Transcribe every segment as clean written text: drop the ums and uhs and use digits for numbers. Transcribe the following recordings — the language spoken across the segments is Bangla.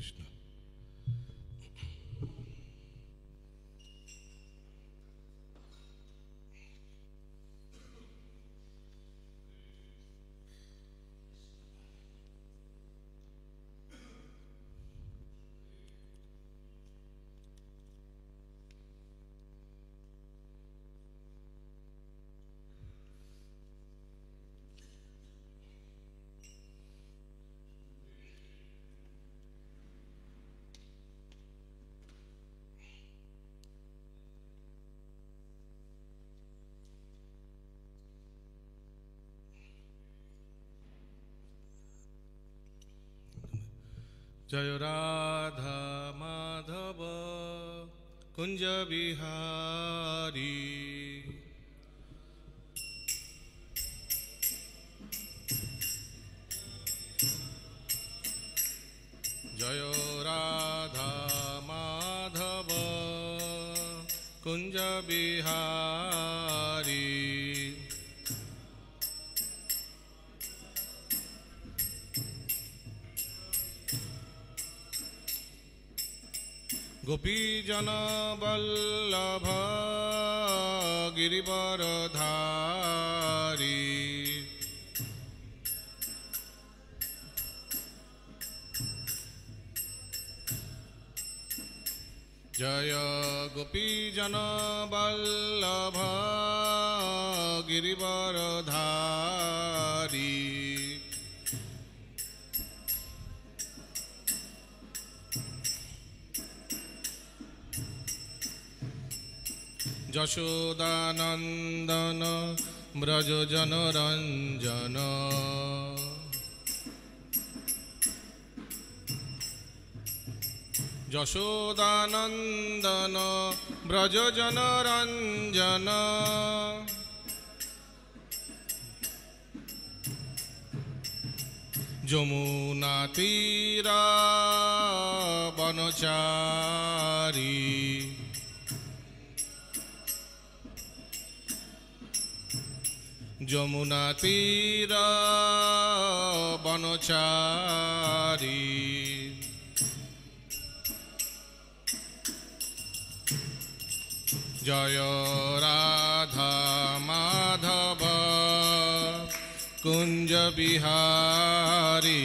कृष्ण। जय राधा माधव कुंज बिहारी। जय राधा माधव कुंज बिहारी। गोपीजन वल्लभ गिरिवरधारी। जय गोपीजन वल्लभ गिरिवरधारी। यशोदानंदन ब्रज जन रंजन। यशोदानंदन ब्रज जन रंजन। जमुना तीरा वनचारी। जमुना तीरा वनचारी। जय राधा माधव कुंज बिहारी।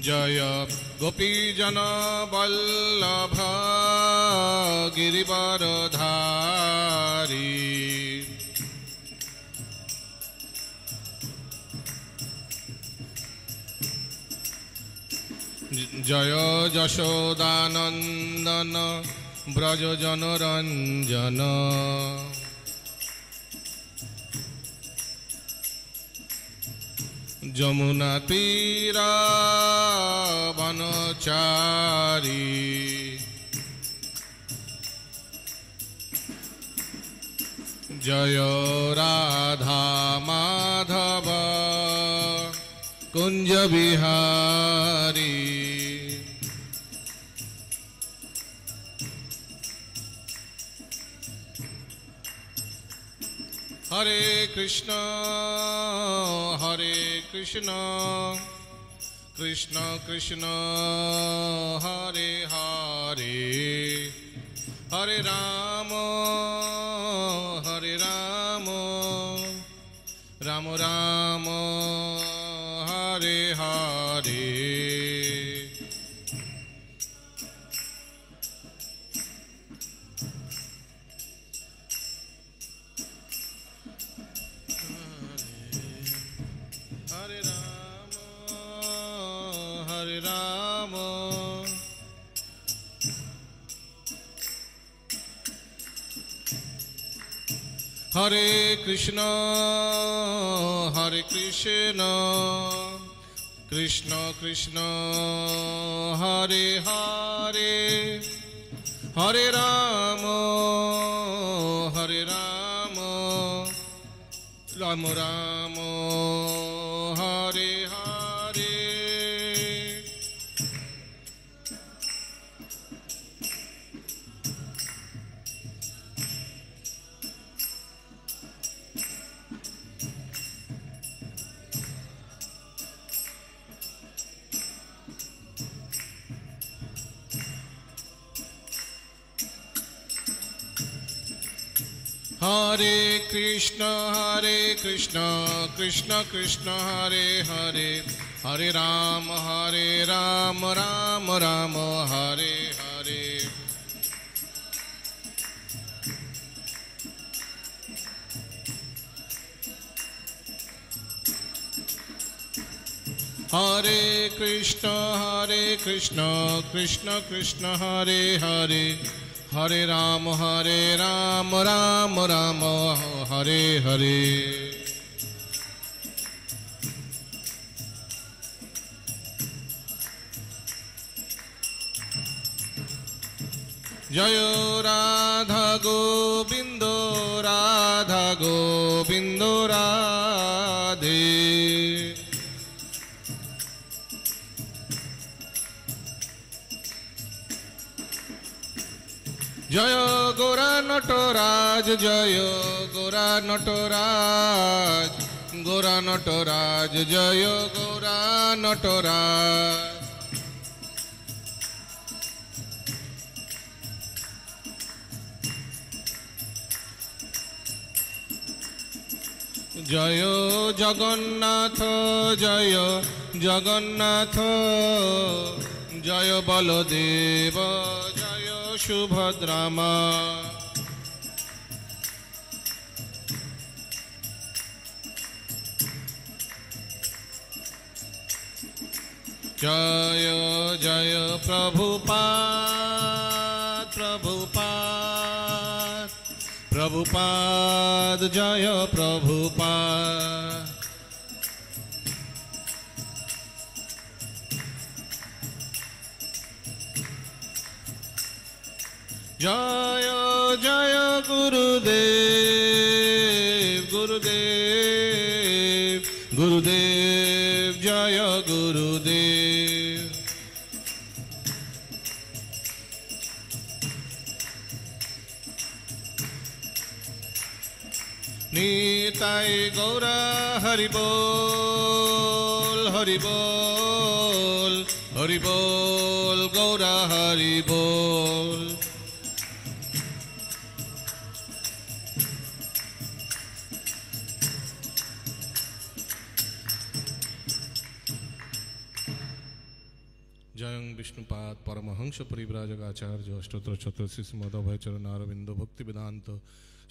जय गोपीजन वल्लभ गिरिवरधारी। जय यशोदानंदन ब्रज जन रंजन। जमुना तीरा वनचारी। जय राधा माधव कुंज बिहारी। हरे कृष्ण कृष्ण कृष्ण हरे हरे, हरे राम राम राम हरे हरे। राम हरे कृष्ण कृष्ण कृष्ण हरे हरे, हरे Ram Ram Ram Hare Hare. Hare Krishna Krishna Krishna Hare Hare, Hare Rama Rama Rama Hare Hare. Hare Krishna Krishna Krishna Hare Hare, Hare Rama Rama Rama Hare Hare. Jayo Radha Gobindo Radha Gobindo Radhe. Jaya Gora Nataraj, Jaya Gora Nataraj, Gora Nataraj, Jaya Gora Nataraj. Jaya Jagannath, Jaya Jagannath, Jaya Baladeva, Jaya Subhadrama. Jaya Jaya Prabhupada, Prabhupada, Prabhupada, Jaya Prabhupada. Jaya Jaya Gurudev, Gurudev, Gurudev, Jaya Gurudev. Nitai Gaura Haribol, Haribol, Haribol, Gaura Haribol. जयं विष्णुपाद परमहंस परिव्राजक आचार्य अष्टोत्तर चतुर्शी श्रीमद्भय चरण अरविंदो भक्ति वेदांत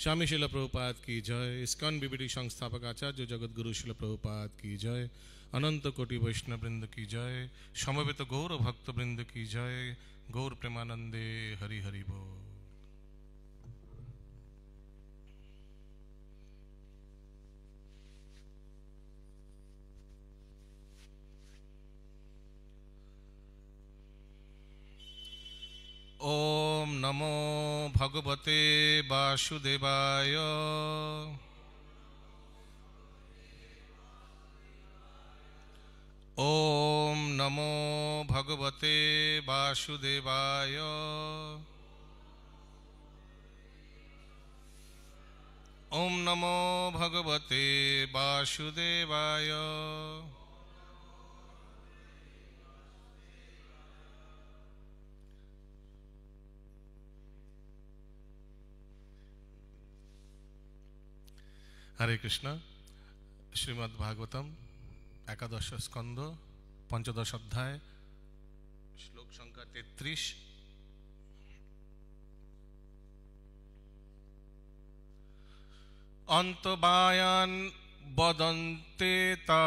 स्वामी शिल प्रभुपाद की जय। इस्कॉन बीबीडी संस्थापक आचार्य जगत गुरु शिल प्रभुपाद की जय। अनंत कोटि वैष्णव वृंद की जय। समवेत गौर भक्त वृंद की जय। गौर प्रेमानंदे हरि हरि बोल। ओम नमो भगवते वासुदेवाय। ओम नमो भगवते वासुदेवाय। ओम नमो भगवते वासुदेवाय। हरे कृष्ण। श्रीमद् भागवतम एकादश स्कंद पंचदश अध्याय श्लोक संख्या 33। अंतबायान वदन्ते ता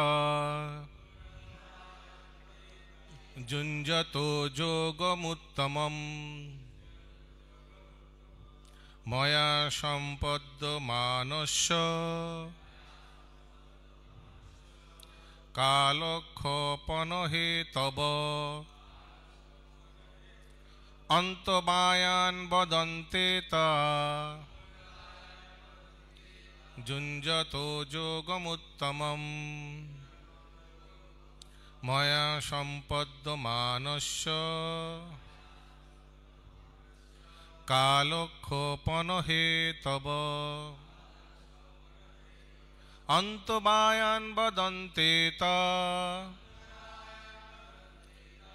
जुञ्जतो जोगमुत्तमम् मया सम्पद्यमानस्य कालक्षेपणहेतव अन्तबायान् वदन्ते ता जुञ्जतो जोगमुत्तमम् मया सम्पद्यमानस्य कालक्षेपणहेतव अन्तबायान् वदन्ते ता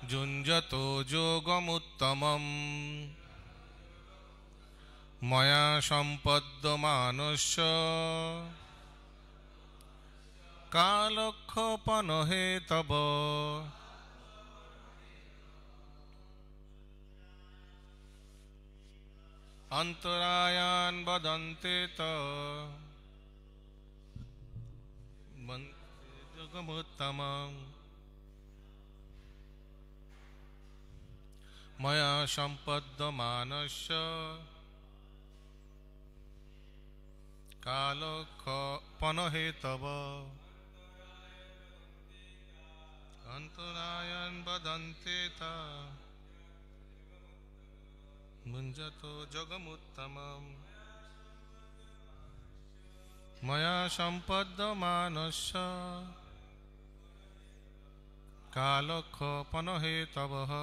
जुञ्जतो जोगमुत्तमम् ময়া সম্পদ্যমানস্য কালক্ষপন হেতব অন্তরায়ান বদন্তে যোগমুত্তমং ময়া সম্পদ্যমানস্য কালক্ষপন হেতব অন্তরায়ান বদন্তে মুঞ্জতো যোগমুত্তমম ময়া সম্পদ্যমানস্য কালক্ষপন হেতবঃ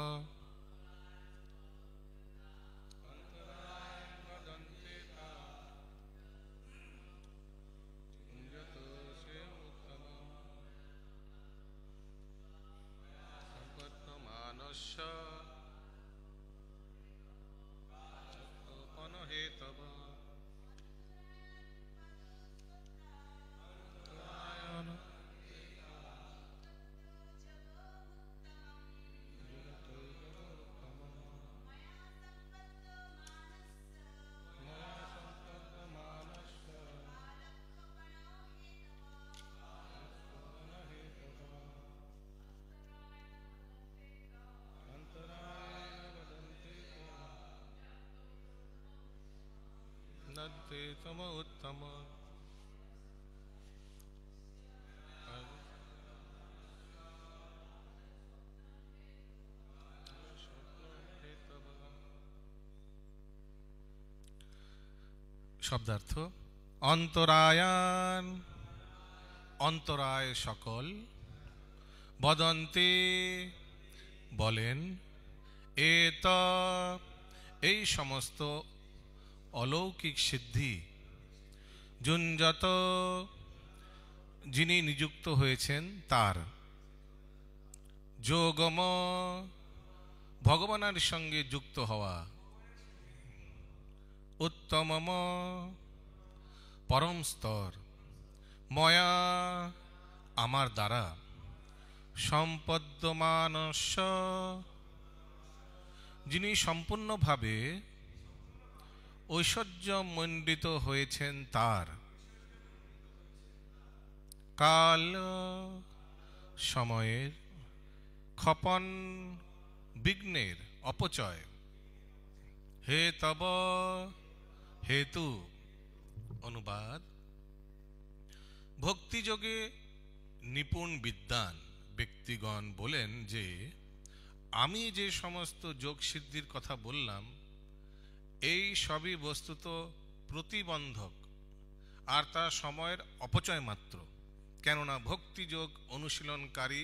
নদ্যে তম উত্তম শব্দার্থ অন্তরায়ান অন্তরায় সকল বদন্তে বলেন এত এই সমস্ত অলৌকিক সিদ্ধি যুঞ্জত যিনি নিযুক্ত হয়েছেন তার যোগম ভগবানের সঙ্গে যুক্ত হওয়া উত্তমম পরম স্তর ময়া আমার দ্বারা সম্পদ্যমানস্য যিনি সম্পূর্ণভাবে ঐশ্বর্যমণ্ডিত হয়েছেন তার কাল সময়ের ক্ষপন বিঘ্নের অপচয় হে তব হেতু অনুবাদ ভক্তিযোগে নিপুণ বিদ্বান ব্যক্তিগণ বলেন যে আমি যে সমস্ত যোগ সিদ্ধির কথা বললাম এই সবই বস্তুত প্রতিবন্ধক আর তা সময়ের অপচয় মাত্র কেননা ভক্তিযোগ অনুশীলনকারী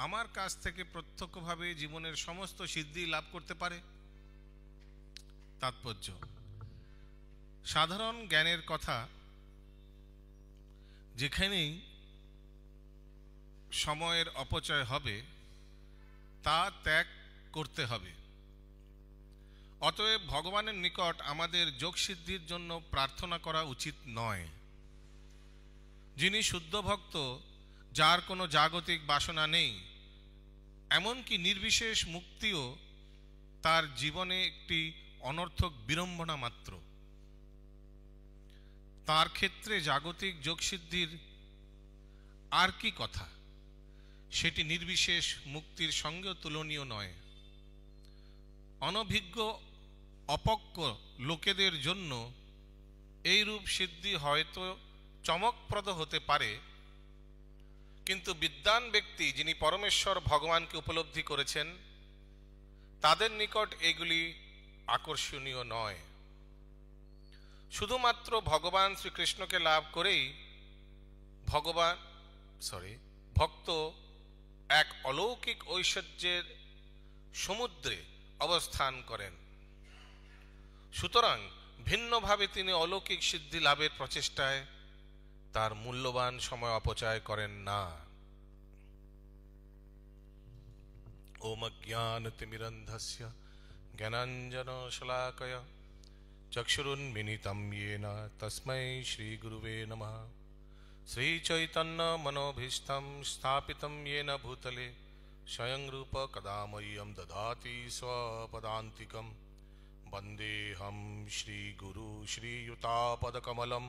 আমার কাছ থেকে প্রত্যক্ষভাবে জীবনের সমস্ত সিদ্ধি লাভ করতে পারে। তাৎপর্য সাধারণ জ্ঞানের কথা যেখানেই সময়ের অপচয় হবে তা ত্যাগ করতে হবে। অতএব ভগবানের নিকট আমাদের যোগসিদ্ধির জন্য প্রার্থনা করা উচিত নয়। যিনি শুদ্ধ ভক্ত, যার কোনো জাগতিক বাসনা নেই, এমনকি নির্বিশেষ মুক্তিও তার জীবনে একটি অনর্থক বিড়ম্বনা মাত্র, তার ক্ষেত্রে জাগতিক যোগসিদ্ধির আর কি কথা, সেটি নির্বিশেষ মুক্তির সঙ্গেও তুলনীয় নয়। অনভিজ্ঞ অপক্ক লোকেদের জন্য এই রূপ সিদ্ধি হয়তো চমকপ্রদ হতে পারে, কিন্তু বিদ্বান ব্যক্তি যিনি পরমেশ্বর ভগবানকে উপলব্ধি করেছেন তাদের নিকট এগুলি আকর্ষণীয় নয়। শুধুমাত্র ভগবান শ্রীকৃষ্ণকে লাভ করেই ভক্ত এক অলৌকিক ঐশ্বর্যের সমুদ্রে অবস্থান করেন। সুতরাং ভিন্নভাবে তিনি অলৌকিক সিদ্ধি লাভের প্রচেষ্টায় তার মূল্যবান সময় অপচয় করেন না। ওম জ্ঞানতিমিরন্ধস্য জ্ঞানাঞ্জনশলাকয়া चक्षुरुन्मिलितं येन तस्मै श्रीगुरुवे नमः। श्रीचैतन्यमनोभीष्टं स्थापितं येन भूतले स्वयं रूप कदा मह्यं ददाति स्वपदान्तिकं। वन्देऽहं श्रीगुरु श्रीयुतापदकमलं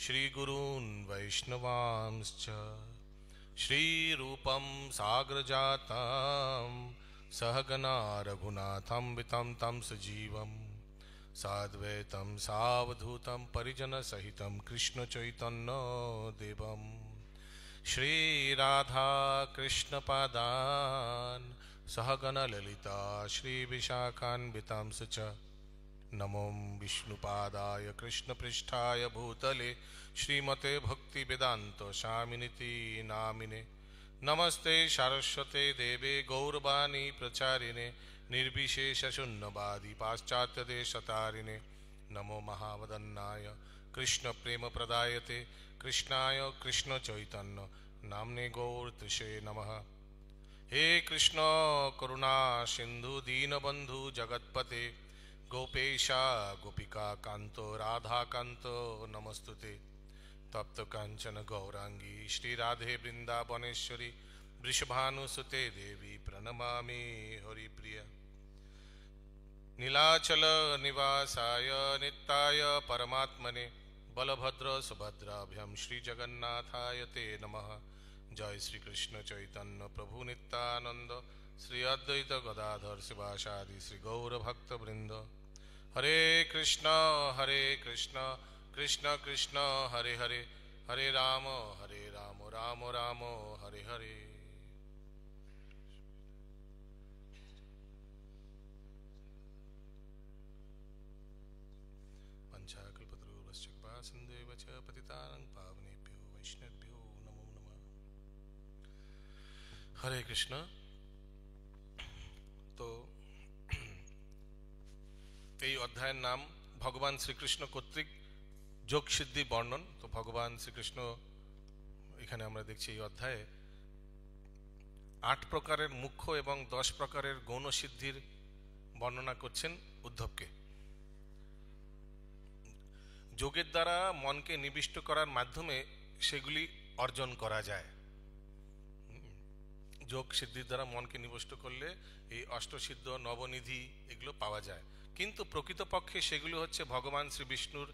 श्रीगुरून् वैष्णवांश्च। श्रीरूपं साग्रजातं सहगना रघुनाथं वितं तं सजीवं साद्वैतं सावधूतं परिजनसहितं कृष्णचैतन्यदेवं श्रीराधा कृष्णपादान् सहगणललिता श्रीविशाखान्वितांश्च। नमो विष्णुपादाय कृष्णपृष्ठाय भूतले श्रीमते भक्तिवेदान्त स्वामिनिति नामिने। नमस्ते सारस्वते देवे गौरवाणी प्रचारिणे निर्विशेषशून्यवादी पाश्चात्यदेशतारिणे। नमो महावदन्नाय कृष्णप्रेमप्रदायते कृष्णाय कृष्णचैतन्य नाम्ने गौरतुषे नमः। हे कृष्ण करुणा सिन्धु दीनबन्धु जगत्पते गोपेशा गोपिका कांतो राधा कांतो नमस्तुते। तप्त कांचन गौरांगी श्री राधे वृंदावनेश्वरी वृषभानुसुते देवी प्रणमामि हरिप्रिय। नीलाचल निवासाय नित्याय परमात्मने बलभद्र सुभद्राभ्यां श्री जगन्नाथाय ते नमः। जय श्री कृष्ण चैतन्य प्रभु नित्यानंद श्री अद्वैत गदाधर शिवासादि श्री गौर भक्त वृंद। हरे कृष्ण कृष्ण कृष्ण हरे हरे हरे राम राम राम हरे हरे। पंचाकल्पतरुश्च कृपासिन्धुश्च च पतितानां पावनेभ्यो वैष्णवेभ्यो नमो नमः। हरे कृष्ण। तो এই অধ্যায়ের নাম ভগবান শ্রীকৃষ্ণ কর্তৃক যোগ সিদ্ধি বর্ণন। তো ভগবান শ্রীকৃষ্ণ এখানে আমরা দেখছি এই অধ্যায়ে 8 প্রকারের মুখ্য এবং 10 প্রকারের গৌণ সিদ্ধির বর্ণনা করছেন উদ্ধবকে। যোগের দ্বারা মনকে নিবিষ্ট করার মাধ্যমে সেগুলি অর্জন করা যায়। যোগ সিদ্ধির দ্বারা মনকে নিবিষ্ট করলে এই অষ্টসিদ্ধ নবনিধি এগুলো পাওয়া যায়, কিন্তু প্রকৃতপক্ষে সেগুলো হচ্ছে ভগবান শ্রী বিষ্ণুর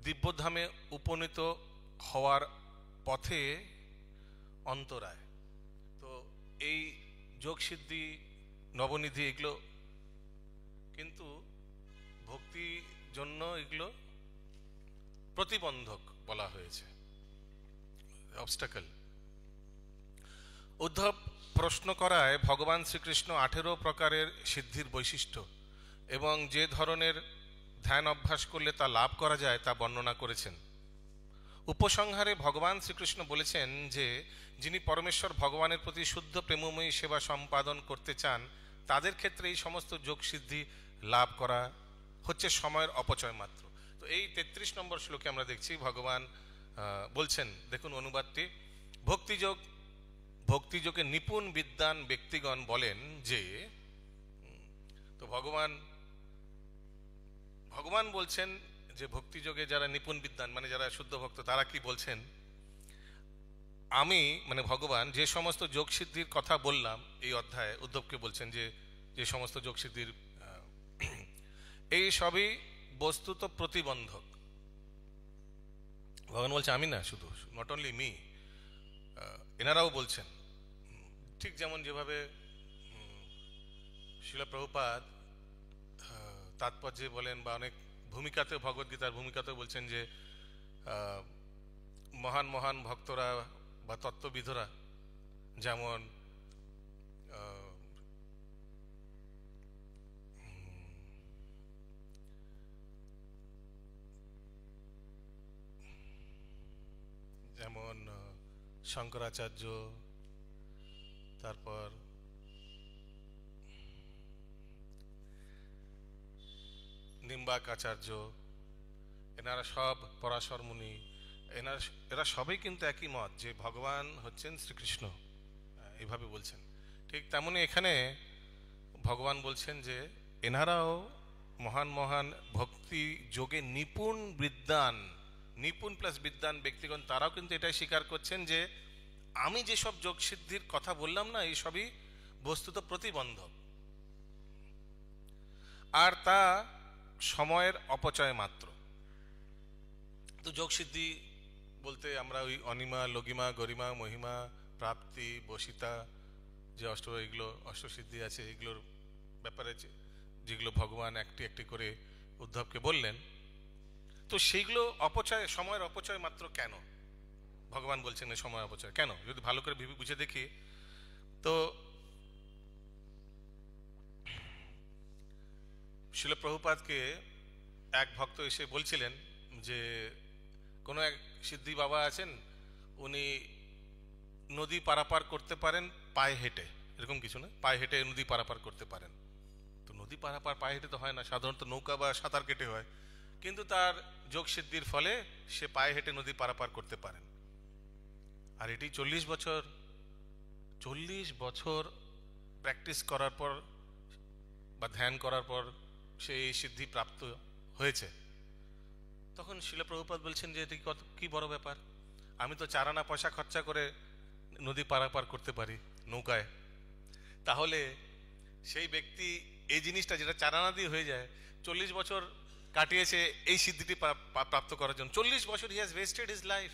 দিব্যধামে উপনীত হওয়ার পথে অন্তরায়। তো এই যোগ সিদ্ধি নবনিধি এগুলো কিন্তু ভক্তির জন্য এগুলো প্রতিবন্ধক বলা হয়েছে, অবস্টাকল। উদ্ধব প্রশ্ন করায় ভগবান শ্রীকৃষ্ণ 18 প্রকারের সিদ্ধির বৈশিষ্ট্য এবং যে ধরনের ধ্যান অভ্যাস করলে তা লাভ করা যায় তা বর্ণনা করেছেন। উপসংহারে ভগবান শ্রীকৃষ্ণ বলেছেন যে যিনি পরমেশ্বর ভগবানের প্রতি শুদ্ধ প্রেমময়ী সেবা সম্পাদন করতে চান তাদের ক্ষেত্রে এই সমস্ত যোগ সিদ্ধি লাভ করা হচ্ছে সময়ের অপচয় মাত্র। তো এই 33 নম্বর শ্লোকে আমরা দেখছি ভগবান বলছেন, দেখুন অনুবাদটি। ভক্তিযোগে নিপুণ বিদ্বান ব্যক্তিগণ বলেন যে, তো ভগবান বলছেন যে ভক্তিযোগে যারা নিপুণ বিদ্বান মানে যারা শুদ্ধ ভক্ত তারা কি বলছেন, আমি মানে ভগবান যে সমস্ত যোগ সিদ্ধির কথা বললাম এই অধ্যায়ে উদ্ধবকে বলছেন যে যে সমস্ত যোগ সিদ্ধির এই সবই বস্তুত প্রতিবন্ধক। ভগবান বলছে আমি না, শুধু নট অনলি মি, এনারাও বলছেন। ঠিক যেমন যেভাবে শিল প্রভুপাদ তাৎপর্যে বলেন বা অনেক ভূমিকাতে ভগবদ্গীতার ভূমিকাতেও বলছেন যে মহান মহান ভক্তরা বা তত্ত্ববিদরা যেমন শঙ্করাচার্য, তারপর নিম্বাক আচার্য, এনারা সব পরাশর মুনি, এরা সবাই কিন্তু একই মত যে ভগবান হচ্ছেন শ্রীকৃষ্ণ, এইভাবে বলছেন। ঠিক তেমনি এখানে ভগবান বলছেন যে এনারাও মহান মহান ভক্তি যোগে নিপুণ বিদ্বান, নিপুণ প্লাস বিদ্বান ব্যক্তিগণ তারাও কিন্তু এটাই স্বীকার করছেন যে আমি যেসব যোগ সিদ্ধির কথা বললাম না, এই সবই বস্তুত প্রতিবন্ধক, আর তা সময়ের অপচয় মাত্র। তো যোগ সিদ্ধি বলতে আমরা ওই অনিমা, লঘিমা, গরিমা, মহিমা, প্রাপ্তি, বসিতা, যে এগুলো অষ্টসিদ্ধি আছে, এগুলোর ব্যাপারে যেগুলো ভগবান একটি একটি করে উদ্ধবকে বললেন, তো সেইগুলো অপচয়, সময়ের অপচয় মাত্র কেন ভগবান বলছেন এই সময় অপচয় কেন? যদি ভালো করে বুঝে দেখি তো শিল প্রভুপাদকে এক ভক্ত এসে বলছিলেন যে কোনো এক সিদ্ধি বাবা আছেন, উনি নদী পারাপার করতে পারেন পায়ে হেঁটে, এরকম কিছু না, পায়ে হেঁটে নদী পারাপার করতে পারেন। তো নদী পারাপার পায়ে হেঁটে তো হয় না, সাধারণত নৌকা বা সাঁতার কেটে হয়, কিন্তু তার যোগ সিদ্ধির ফলে সে পায়ে হেঁটে নদী পারাপার করতে পারেন। আর এটি 40 বছর প্র্যাকটিস করার পর বা ধ্যান করার পর সে এই সিদ্ধি প্রাপ্ত হয়েছে। তখন শিল প্রভুপাদ বলছেন যে এটি কি বড় ব্যাপার, আমি তো 4 আনা পয়সা খরচা করে নদী পারাপার করতে পারি নৌকায়। তাহলে সেই ব্যক্তি এই জিনিসটা যেটা 4 আনা দিয়ে হয়ে যায়, 40 বছর কাটিয়েছে এই সিদ্ধিটি প্রাপ্ত করার জন্য। 40 বছর he has wasted his life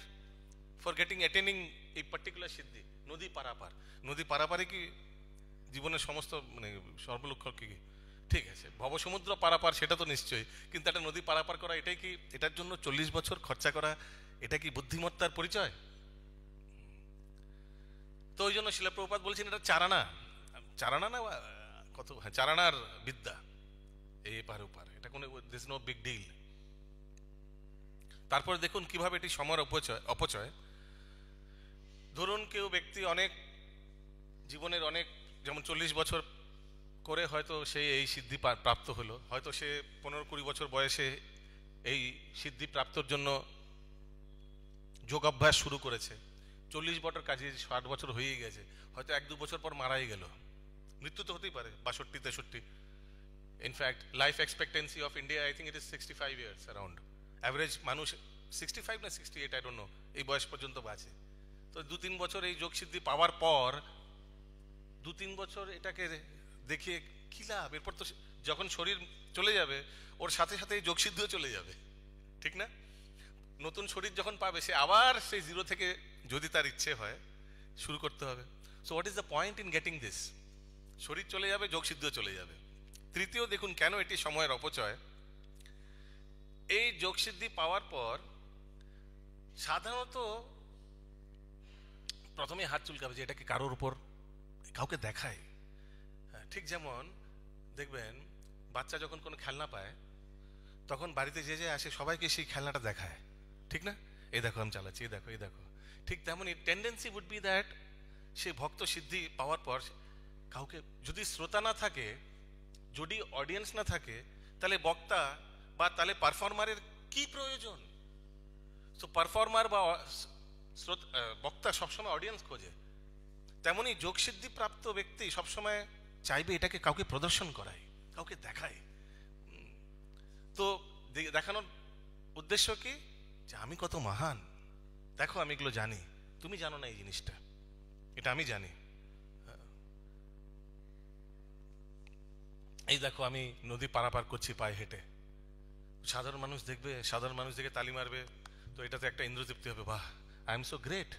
for attaining এই পার্টিকুলার সিদ্ধি, নদী পারাপার। নদী পারাপারে কি জীবনের সমস্ত মানে সর্বলক্ষ্য কি? ঠিক আছে, ভবসমুদ্র পারাপার সেটা তো নিশ্চয়ই, কিন্তু একটা নদী পারাপার করা, এটাই কি, এটার জন্য 40 বছর খরচা করা, এটা কি বুদ্ধিমত্তার পরিচয়? তো ওই জন্য শিল প্রভুপাদ বলছেন এটা 4 আনা, 4 আনা না কত, 4 আনার বিদ্যা, এই পার ওপার, এটা কোনো দিস নো বিগ ডিল। তারপর দেখুন কিভাবে এটি সময়ের অপচয়। ধরুন কেউ ব্যক্তি অনেক জীবনের অনেক, যেমন 40 বছর করে হয়তো সে এই সিদ্ধি প্রাপ্ত হলো, হয়তো সে 15-20 বছর বয়সে এই সিদ্ধি প্রাপ্তর জন্য যোগ অভ্যাস শুরু করেছে। 40 বছর কাজে 60 বছর হয়ে গেছে, হয়তো 1-2 বছর পর মারাই গেল, মৃত্যু তো হতেই পারে 62-63। In fact life expectancy of India I think it is 65 years around, average মানুষ 65 না 68 আই ডোন্ট নো, এই বয়স পর্যন্ত বাঁচে। তো 2-3 বছর এই যোগ সিদ্ধি পাওয়ার পর 2-3 বছর এটাকে দেখিয়ে কি লাভ? এরপর তো যখন শরীর চলে যাবে ওর সাথে সাথে এই যোগ সিদ্ধিও চলে যাবে, ঠিক না? নতুন শরীর যখন পাবে সে আবার সেই জিরো থেকে, যদি তার ইচ্ছে হয়, শুরু করতে হবে। So what is the point in getting this? শরীর চলে যাবে, যোগ সিদ্ধিও চলে যাবে। তৃতীয় দেখুন কেন এটি সময়ের অপচয়। এই যোগ সিদ্ধি পাওয়ার পর সাধারণত প্রথমে হাত চুলকাবে যে এটাকে কারোর উপর কাউকে দেখায়। ঠিক যেমন দেখবেন বাচ্চা যখন কোনো খেলনা পায় তখন বাড়িতে যে আসে সবাইকে সেই খেলনাটা দেখায়, ঠিক না? এই দেখো আমি চালাচ্ছি, এই দেখো, এই দেখো। ঠিক তেমনই টেন্ডেন্সি উড বি দ্যাট সেই ভক্ত সিদ্ধি পাওয়ার পর কাউকে, যদি শ্রোতা না থাকে, যদি অডিয়েন্স না থাকে, তাহলে বক্তা বা তাহলে পারফর্মারের কি প্রয়োজন? তো পারফর্মার বা বক্তা সবসময় অডিয়েন্স খোঁজে, তেমনি যোগসিদ্ধি প্রাপ্ত ব্যক্তি সবসময় চাইবে এটাকে কাউকে প্রদর্শন করায়, কাউকে দেখায়। তো দেখানোর উদ্দেশ্য কি? যে আমি কত মহান, দেখো আমি এগুলো জানি, তুমি জানো না এই জিনিসটা, এটা আমি জানি। এই দেখো আমি নদী পারাপার করছি পায়ে হেঁটে, সাধারণ মানুষ দেখবে, সাধারণ মানুষ দেখে তালি মারবে, তো এটাতে একটা ইন্দ্রতৃপ্তি হবে, বাহ আই এম সো গ্রেট।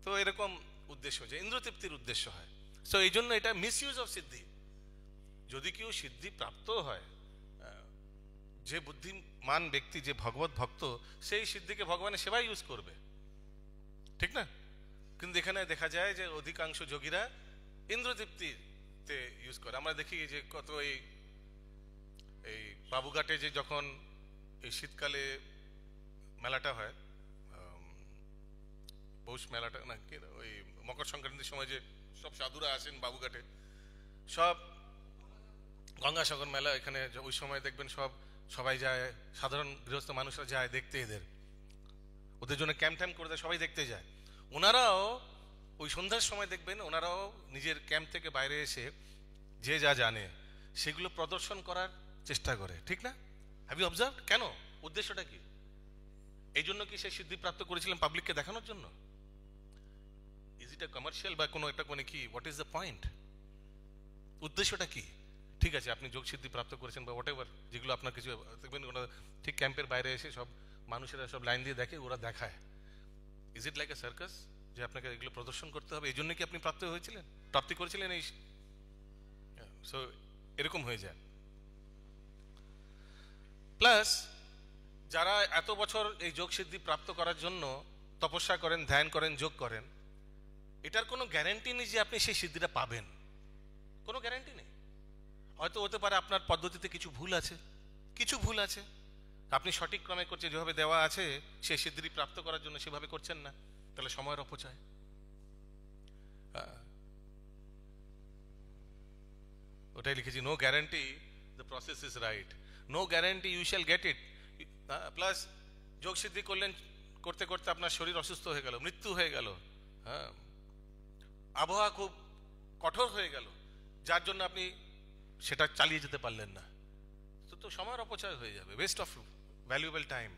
তো এরকম উদ্দেশ্য, যে ইন্দ্রতৃপ্তির উদ্দেশ্য হয়। সো এই জন্য এটা মিসইউজ অফ সিদ্ধি। যদি কেউ সিদ্ধি প্রাপ্ত হয়, যে বুদ্ধিমান ব্যক্তি, যে ভগবত ভক্ত, সেই সিদ্ধিকে ভগবানের সেবায় ইউজ করবে, ঠিক না? কিন্তু এখানে দেখা যায় যে অধিকাংশ যোগীরা ইন্দ্রতৃপ্তিতে ইউজ করে। আমরা দেখি যে কত এই বাবুঘাটে যে যখন এই শীতকালে মেলাটা হয়, পৌষ মেলাটা না কি, ওই মকর সংক্রান্তির সময় যে সব সাধুরা আসেন বাবুঘাটে, সব গঙ্গাসাগর মেলা, এখানে ওই সময় দেখবেন সবাই যায়, সাধারণ গৃহস্থ মানুষরা যায় দেখতে, ওদের জন্য ক্যাম্প ট্যাম্প করে দেয়, সবাই দেখতে যায়। ওনারাও ওই সন্ধ্যার সময় দেখবেন ওনারাও নিজের ক্যাম্প থেকে বাইরে এসে যে যা জানে সেগুলো প্রদর্শন করার চেষ্টা করে, ঠিক না? Have you observe? কেন? উদ্দেশ্যটা কি? এই জন্য কি সে সিদ্ধি প্রাপ্ত করেছিলেন পাবলিককে দেখানোর জন্য? ইজ ইট এ কমার্শিয়াল বা কোনো একটা মানে কি, হোয়াট ইজ দ্য পয়েন্ট? উদ্দেশ্যটা কি? ঠিক আছে, আপনি যোগ সিদ্ধি প্রাপ্ত করেছেন বা হোয়াট এভার, যেগুলো আপনার কিছু দেখবেন ওরা ঠিক ক্যাম্পের বাইরে এসে সব মানুষেরা সব লাইন দিয়ে দেখে, ওরা দেখায়। Is it like a circus যে আপনাকে এগুলো প্রদর্শন করতে হবে? এই জন্য কি আপনি প্রাপ্তি করেছিলেন এই? সো এরকম হয়ে যায়। প্লাস যারা এত বছর এই যোগ সিদ্ধি প্রাপ্ত করার জন্য তপস্যা করেন, ধ্যান করেন, যোগ করেন, এটার কোনো গ্যারান্টি নেই যে আপনি সেই সিদ্ধিটা পাবেন। কোনো গ্যারান্টি নেই। হয়তো হতে পারে আপনার পদ্ধতিতে কিছু ভুল আছে, আপনি সঠিক ক্রমে করছেন, যেভাবে দেওয়া আছে সেই সিদ্ধি প্রাপ্ত করার জন্য সেভাবে করছেন না, তাহলে সময়ের অপচয়। ওটাই লিখেছি, no guarantee the process is right, no guarantee you shall get it. Plus যোগ সিদ্ধি করতে করতে আপনার শরীর অসুস্থ হয়ে গেল, মৃত্যু হয়ে গেল, হ্যাঁ, আবহাওয়া খুব কঠোর হয়ে গেল, যার জন্য আপনি সেটা চালিয়ে যেতে পারলেন না, তো সময়ের অপচয় হয়ে যাবে, ওয়েস্ট অফ ভ্যালুয়েবল টাইম।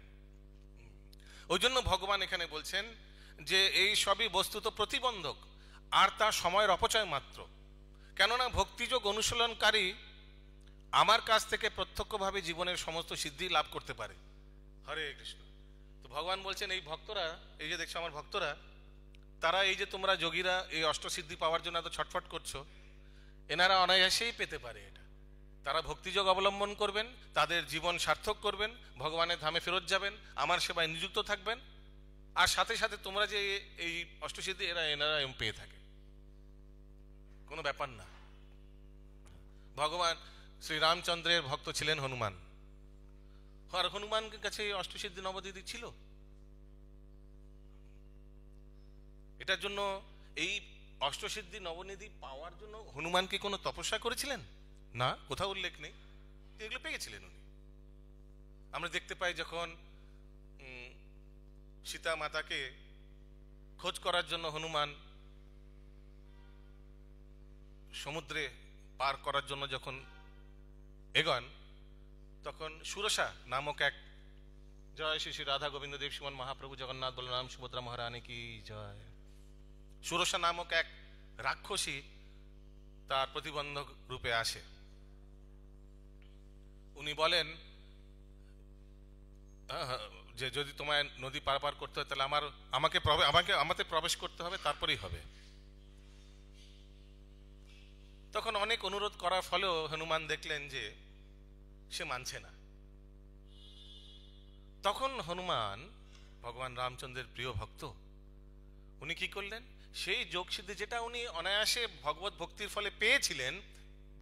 ওই জন্য ভগবান এখানে বলছেন যে এই সবই বস্তুত প্রতিবন্ধক, আর তা সময়ের অপচয় মাত্র। কেননা ভক্তিযোগ অনুশীলনকারী আমার কাছ থেকে প্রত্যক্ষভাবে জীবনের সমস্ত সিদ্ধি লাভ করতে পারে। হরে কৃষ্ণ। তো ভগবান বলছেন এই ভক্তরা, এই যে দেখছো আমার ভক্তরা, তারা এই যে তোমরা যোগীরা এই অষ্টসিদ্ধি পাওয়ার জন্য এত ছটফট করছো, এনারা অনায়াসেই পেতে পারে এটা। তারা ভক্তিযোগ অবলম্বন করবেন, তাদের জীবন সার্থক করবেন, ভগবানের ধামে ফেরত যাবেন, আমার সেবায় নিযুক্ত থাকবেন, আর সাথে সাথে তোমরা যে এই অষ্টসিদ্ধি এনারা পেয়ে থাকে, কোনো ব্যাপার না। ভগবান শ্রীরামচন্দ্রের ভক্ত ছিলেন হনুমান, আর হনুমানের কাছে এই অষ্টসিদ্ধি নবদ্বীপ ছিল। এটার জন্য এই অষ্টসিদ্ধি নবনিধি পাওয়ার জন্য হনুমান কি কোনো তপস্যা করেছিলেন? না, কোথাও উল্লেখ নেই। এগুলো পেয়েছিলেন উনি। আমরা দেখতে পাই যখন সীতা মাতাকে খোঁজ করার জন্য হনুমান সমুদ্রে পার করার জন্য যখন এগোন, তখন সুরসা নামক এক, জয় শ্রী শ্রী রাধা গোবিন্দ দেব শ্রীমান মহাপ্রভু জগন্নাথ বলরাম সুভদ্রা মহারানী কি জয়। সুরসা নামক এক রাক্ষসী তার প্রতিবন্ধক রূপে আসে। উনি বলেন যে যদি তোমায় নদী পারাপার করতে হয় তাহলে আমাকে প্রবেশ করতে হবে, তারপরেই হবে। তখন অনেক অনুরোধ করার ফলেও হনুমান দেখলেন যে সে মানছে না। তখন হনুমান ভগবান রামচন্দ্রের প্রিয় ভক্ত, উনি কি করলেন, সেই যোগ সিদ্ধি যেটা উনি অনায়াসে ভগবত ভক্তির ফলে পেয়েছিলেন,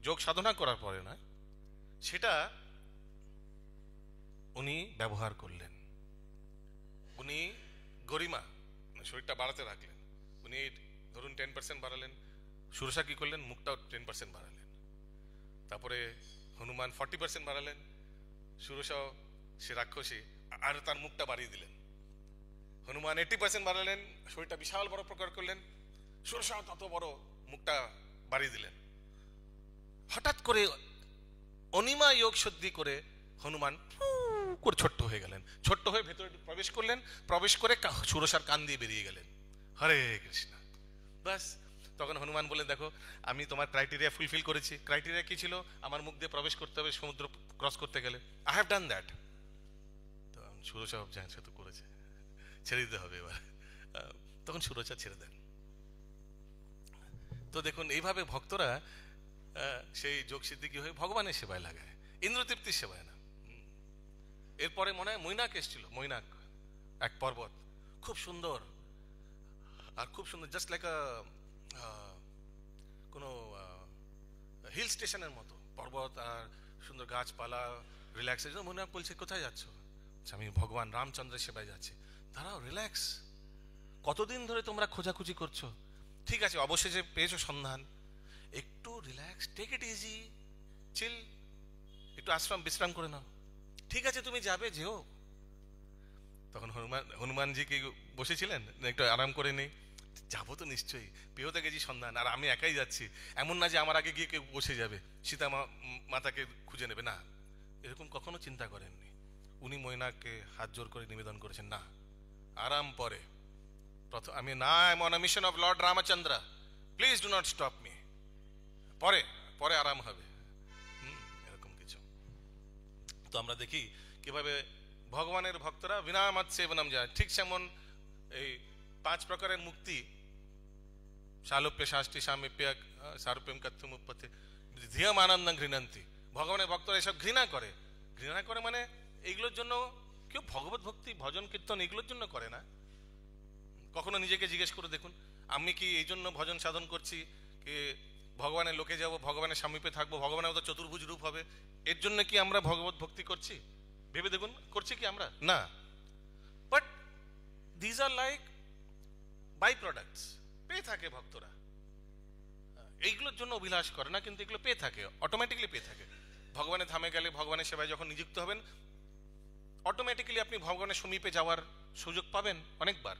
যোগ সাধনা করার পরে না, সেটা উনি ব্যবহার করলেন। উনি গরিমা, শরীরটা বাড়াতে রাখলেন। উনি ধরুন 10% বাড়ালেন, সুরসা কি করলেন, মুখটাও 10% বাড়ালেন। তারপরে হনুমান 40% বাড়ালেন, সুরসাও সে রাক্ষসী আর তার মুখটা বাড়িয়ে দিলেন। হনুমান 80% বাড়ালেন, শরীরটা বিশাল বড় প্রকার করলেন, সুরসাও তত বড় মুখটা বাড়িয়ে দিলেন। হঠাৎ করে অনিমা যোগ সিদ্ধি করে হনুমান করে ছোট্ট হয়ে গেলেন, ছোট্ট হয়ে ভেতরে প্রবেশ করে সুরসার কান দিয়ে বেরিয়ে গেলেন। হরে কৃষ্ণ। বাস, তখন হনুমান বলে, দেখো আমি তোমার ক্রাইটেরিয়া ফুলফিল করেছি। ক্রাইটেরিয়া কি ছিল? আমার মুখ দিয়ে প্রবেশ করতে হবে সমুদ্র ক্রস করতে গেলে। I have done that. তো সুরসা ভাবছেন সে তো করেছে, ছেড়ে দিতে হবে এবার। তখন সুরসা ছেড়ে দেন। তো দেখুন এইভাবে ভক্তরা সেই যোগ সিদ্ধি কি হয়ে ভগবানের সেবায় লাগায়, ইন্দ্রতৃপ্তির সেবায় না। এরপরে মনে হয় মৈনাক এসেছিল, মৈনাক এক পর্বত, খুব সুন্দর, আর খুব সুন্দর, জাস্ট লাইক কোনো হিল স্টেশনের মতো পর্বত আর সুন্দর গাছপালা, রিল্যাক্স। মৈনাক বলছে, কোথায় যাচ্ছ? আমি ভগবান রামচন্দ্রের সেবায় যাচ্ছি। দাঁড়াও, রিল্যাক্স, কতদিন ধরে তোমরা খোঁজাখুঁজি করছো, ঠিক আছে অবশেষে পেয়েছো সন্ধান, একটু রিল্যাক্স, টেক ইট ইজি, চিল, একটু বিশ্রাম করে নাও। ঠিক আছে তুমি যাবে, যেও। তখন হনুমানজি কি বসেছিলেন, একটু আরাম করে নেই, যাবো তো নিশ্চয়ই, পেয়েও তো গেছি সন্ধান, আর আমি একাই যাচ্ছি, এমন না যে আমার আগে গিয়ে কেউ বসে যাবে, সীতা মাতাকে খুঁজে নেবে, না, এরকম কখনো চিন্তা করেননি। উনি মৈনাককে হাত জোর করে নিবেদন করেছেন, না আরাম পরে, প্রথম আমি না, I am on a mission of Lord Ramchandra, please do not stop me, পরে পরে আরাম হবে, এরকম কিছু। তো আমরা দেখি কিভাবে ভগবানের ভক্তরা বিনামাত সেবনম যায়, ঠিক যেমন এই 5 প্রকারের মুক্তি, শালুপ্য শাস্তি সামিপ্য সারূপ্যম কথ্যম উপপথে ধিয়ম আনন্দং ঘৃণন্তি, ভগবানের ভক্তরা এসব ঘৃণা করে। ঘৃণা করে মানে এইগুলোর জন্য কেউ ভগবত ভক্তি ভজন কীর্তন এগুলোর জন্য করে না। কখনো নিজেকে জিজ্ঞেস করে দেখুন, আমি কি এই জন্য ভজন সাধন করছি কি ভগবানের লোকে যাব, ভগবানের সামীপে থাকবো, ভগবানের মতো চতুর্ভুজ রূপ হবে, এর জন্য কি আমরা ভগবত ভক্তি করছি? ভেবে দেখুন, করছি কি আমরা? না। But these are like byproducts, পেয়ে থাকে ভক্তরা, এইগুলোর জন্য অভিলাষ করে না, কিন্তু এগুলো পেয়ে থাকে, অটোমেটিক্যালি পেয়ে থাকে। ভগবানের ধামে গেলে, ভগবানের সেবায় যখন নিযুক্ত হবেন, অটোমেটিক্যালি আপনি ভগবানের সমীপে যাওয়ার সুযোগ পাবেন অনেকবার।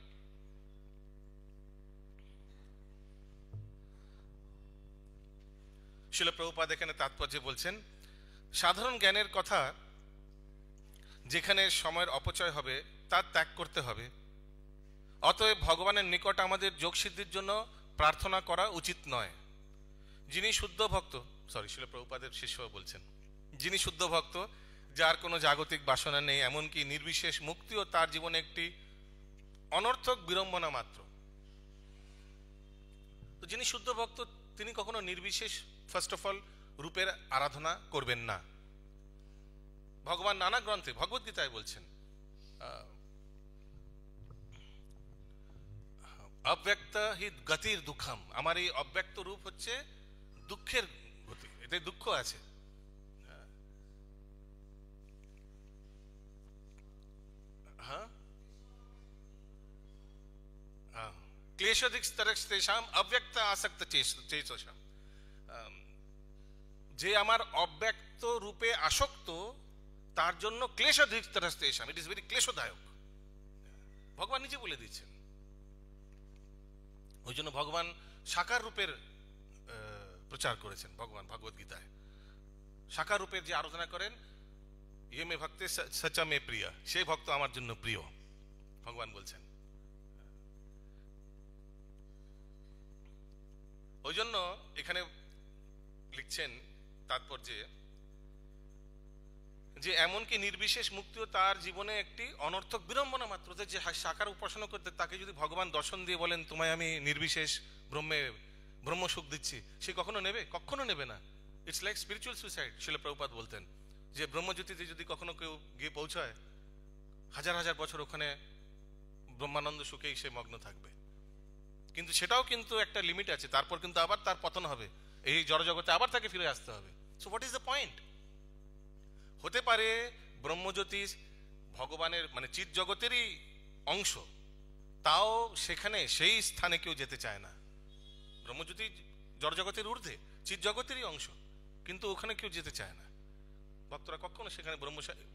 শিল প্রভুপাদ এখানে তাৎপর্যে বলছেন, সাধারণ জ্ঞানের কথা যেখানে সময়ের অপচয় হবে তা ত্যাগ করতে হবে। অতএব ভগবানের নিকট আমাদের যোগসিদ্ধির জন্য প্রার্থনা করা উচিত নয়। যিনি শুদ্ধ ভক্ত, শিল প্রভুপাদের শিষ্য বলছেন, যিনি শুদ্ধ ভক্ত, যার কোনো জাগতিক বাসনা নেই, এমনকি নির্বিশেষ মুক্তিও তার জীবনে একটি অনর্থক বিড়ম্বনা মাত্র। তো যিনি শুদ্ধ ভক্ত তিনি কখনো নির্বিশেষ ফার্স্ট অফ অল রূপের আরাধনা করবেন না। ভগবান নানা গ্রন্থে, ভগবত গীতায় বলছেন, অব্যক্ত হি গতির দুঃখম, আমার এই অব্যক্ত রূপ হচ্ছে দুঃখের গতি, এতে দুঃখ আছে। হ্যাঁ, ক্লেশাদিক্তেষাম অব্যক্ত আসক্ত চেতসাম, যে আমার অব্যক্ত রূপে আসক্ত তার জন্য ক্লেশাদিক্তেষাম, ইট ইজ ভেরি ক্লেশদায়ক। ভগবান নিজে বলে দিচ্ছেন। ওই জন্য ভগবান সাকার রূপের প্রচার করেছেন। ভগবান ভগবত গীতায় সাকার রূপের যে আরাধনা করেন, ইয়ে মে ভক্তে সচা মে প্রিয়া, সেই ভক্ত আমার জন্য প্রিয়, ভগবান বলছেন। ওই জন্য এখানে লিখছেন তাৎপর্যে যে এমনকি নির্বিশেষ মুক্তিও তার জীবনে একটি অনর্থক বিড়ম্বনা মাত্র। যে সাকার উপাসনা করতে তাকে যদি ভগবান দর্শন দিয়ে বলেন তোমায় আমি নির্বিশেষ ব্রহ্ম সুখ দিচ্ছি, সে কখনো নেবে? কখনো নেবে না। It's like spiritual suicide. শিল প্রভুপাদ বলতেন যে ব্রহ্মজ্যোতিতে যদি কখনো কেউ গিয়ে পৌঁছায়, হাজার হাজার বছর ওখানে ব্রহ্মানন্দ সুখেই সে মগ্ন থাকবে, কিন্তু সেটাও কিন্তু একটা লিমিট আছে, তারপর কিন্তু আবার তার পতন হবে, এই জড়জগতে আবার তাকে ফিরে আসতে হবে। So what is the point? হতে পারে ব্রহ্মজ্যোতি ভগবানের মানে চিৎ জগতেরই অংশ, তাও সেখানে সেই স্থানে কেউ যেতে চায় না। ব্রহ্মজ্যোতি জড়জগতের ঊর্ধ্বে, চিৎ জগতেরই অংশ, কিন্তু ওখানে কেউ যেতে চায় না। ভক্তরা কখনো সেখানে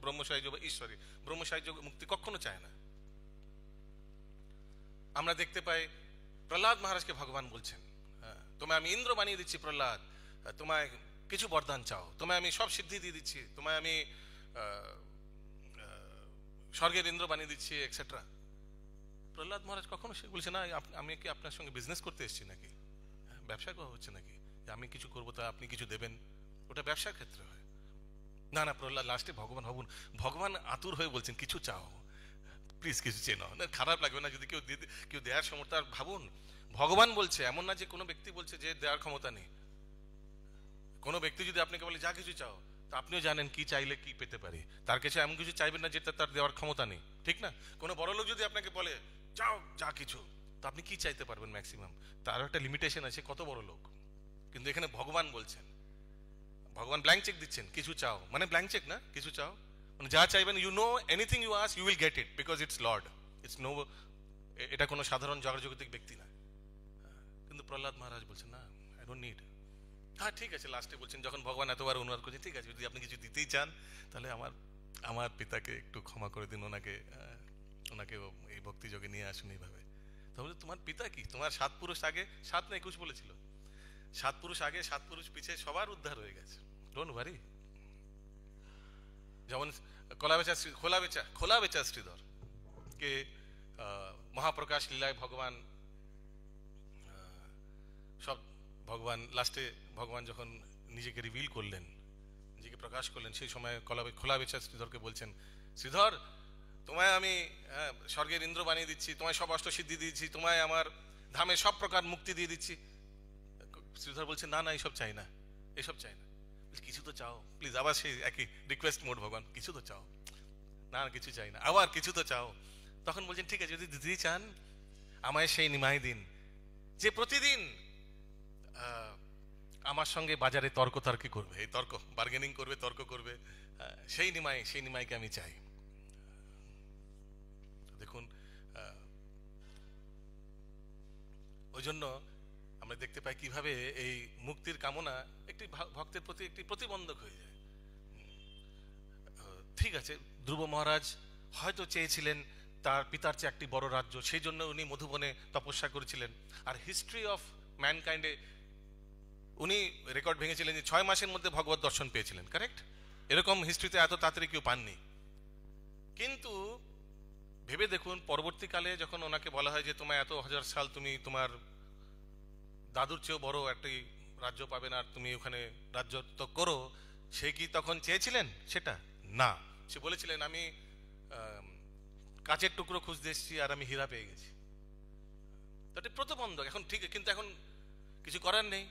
ব্রহ্মসাহায্য বা ঈশ্বরী ব্রহ্মসাহায্য মুক্তি কখনো চায় না। আমরা দেখতে পাই প্রহ্লাদ মহারাজকে ভগবান বলছেন, তোমায় আমি ইন্দ্র বানিয়ে দিচ্ছি প্রহ্লাদ, তোমায় কিছু বরদান চাও, তোমায় আমি সব সিদ্ধি দিয়ে দিচ্ছি, তোমায় আমি স্বর্গের ইন্দ্র বানিয়ে দিচ্ছি এক্সেট্রা। প্রহ্লাদ মহারাজ কখনো সে বলছে না আমি কি আপনার সঙ্গে বিজনেস করতে এসেছি নাকি, ব্যবসা করা হচ্ছে নাকি, যে আমি কিছু করবো তা আপনি কিছু দেবেন, ওটা ব্যবসার ক্ষেত্রে হয় না। না, প্রহ্লাদ লাস্টে ভগবান আতুর হয়ে বলছেন কিছু চাও, প্লিজ কিছু চেয়ে নাও, না খারাপ লাগবে না যদি কেউ দেওয়ার ক্ষমতা। ভাবুন, ভগবান বলছে, এমন না যে কোনো ব্যক্তি বলছে যে দেওয়ার ক্ষমতা নেই। কোনো ব্যক্তি যদি আপনাকে বলে যা কিছু চাও, তা আপনিও জানেন কি চাইলে কি পেতে পারি, তার কাছে এমন কিছু চাইবেন না যেটা তার দেওয়ার ক্ষমতা নেই, ঠিক না? কোনো বড় লোক যদি আপনাকে বলে চাও যা কিছু, তো আপনি কি চাইতে পারবেন ম্যাক্সিমাম? তারও একটা লিমিটেশন আছে, কত বড় লোক। কিন্তু এখানে ভগবান বলছেন, ভগবান ব্ল্যাঙ্ক চেক দিচ্ছেন, কিছু চাও মানে ব্ল্যাঙ্ক চেক না, কিছু চাও মানে যা চাইবেন, you know anything you ask you will get it, because it's Lord, it's no, এটা কোনো সাধারণ জগৎজাগতিক ব্যক্তি না। কিন্তু প্রহ্লাদ মহারাজ বলছেন না, আই ডোন্ট নিড। হ্যাঁ ঠিক আছে, লাস্টে বলছেন যখন ভগবান এতবার অনুরোধ করছেন, ঠিক আছে যদি আপনি কিছু দিতেই চান তাহলে আমার পিতাকে একটু ক্ষমা করে দিন, ওনাকে এই ভক্তি যোগে নিয়ে আসুন এইভাবে। তাহলে তোমার পিতা কি, তোমার 7 পুরুষ আগে, 7 না 21 বলেছিল, 7 পুরুষ আগে 7 পুরুষ পিছে সবার উদ্ধার হয়ে গেছে, ডোন্ট ওয়ারি। যেমন খোলা বেচা শ্রীধর কে মহাপ্রকাশ লীলায় ভগবান সব ভগবান লাস্টে ভগবান যখন নিজেকে রিভিল করলেন, নিজেকে প্রকাশ করলেন, সেই সময় খোলা বেচা শ্রীধরকে বলছেন, শ্রীধর তোমায় আমি স্বর্গের ইন্দ্র বানিয়ে দিচ্ছি, তোমায় সব অষ্টসিদ্ধি দিয়েছি, তোমায় আমার ধামে সব প্রকার মুক্তি দিয়ে দিচ্ছি। শ্রীধর বলছে না না, এইসব চাই না, এসব চাই না। কিছু তো চাও প্লিজ। আবার সেই একই রিকোয়েস্ট মোড, ভগবান কিছু তো চাও। না কিছু চাই না, আবার কিছু তো চাও। তখন বলছেন ঠিক আছে, যদি দিদি চান আমায় সেই নিমাই দিন যে প্রতিদিন আমার সঙ্গে বাজারে তর্কতর্কি করবে, এই তর্ক বার্গেনিং করবে, তর্ক করবে, সেই নিমাইকে আমি চাই। দেখুন, ওই জন্য আমরা দেখতে পাই কিভাবে এই মুক্তির কামনা একটি ভক্তের প্রতি একটি প্রতিবন্ধক হয়ে যায়। ঠিক আছে, ধ্রুব মহারাজ হয়তো চেয়েছিলেন তার পিতার চেয়ে একটি বড় রাজ্য, সেই জন্য উনি মধুবনে তপস্যা করেছিলেন। আর হিস্ট্রি অফ ম্যানকাইন্ডে উনি রেকর্ড ভেঙেছিলেন যে 6 মাসের মধ্যে ভগবত দর্শন পেয়েছিলেন, কারেক্ট? এরকম হিস্ট্রিতে এত তাড়াতাড়ি কেউ পাননি। কিন্তু ভেবে দেখুন, পরবর্তীকালে যখন ওনাকে বলা হয় যে তোমায় এত হাজার সাল তুমি তোমার দাদুর চেয়েও বড় একটি রাজ্য পাবে না, আর তুমি ওখানে রাজ্যত্ব করো, সে কি তখন চেয়েছিলেন সেটা? না, সে বলেছিলেন আমি কাচের টুকরো খুঁজতে এসেছি আর আমি হীরা পেয়ে গেছি। তো প্রতিবন্ধক এখন, ঠিক, কিন্তু এখন কিছু করার নেই,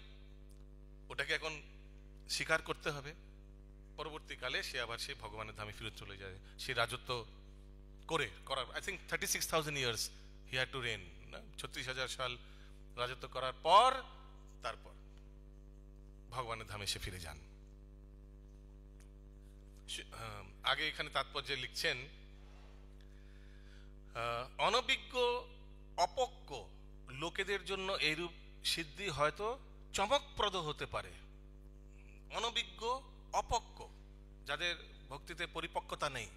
ওটাকে এখন স্বীকার করতে হবে। পরবর্তীকালে সে আবার সেই ভগবানের ধামে ফিরত চলে যায়, সে রাজত্ব করার I think 36,000 years he had to reign, 36,000 সাল রাজত্ব করার পর তারপর ভগবানের ধামে সে ফিরে যান। আগে এখানে তাৎপর্যে লিখছেন, অনভিজ্ঞ অপক্ক লোকেদের জন্য এইরূপ সিদ্ধি হয়তো চমকপ্রদ হতে পারে। অনভিজ্ঞ অপক্ক, যাদের ভক্তিতে পরিপক্কতা নেই,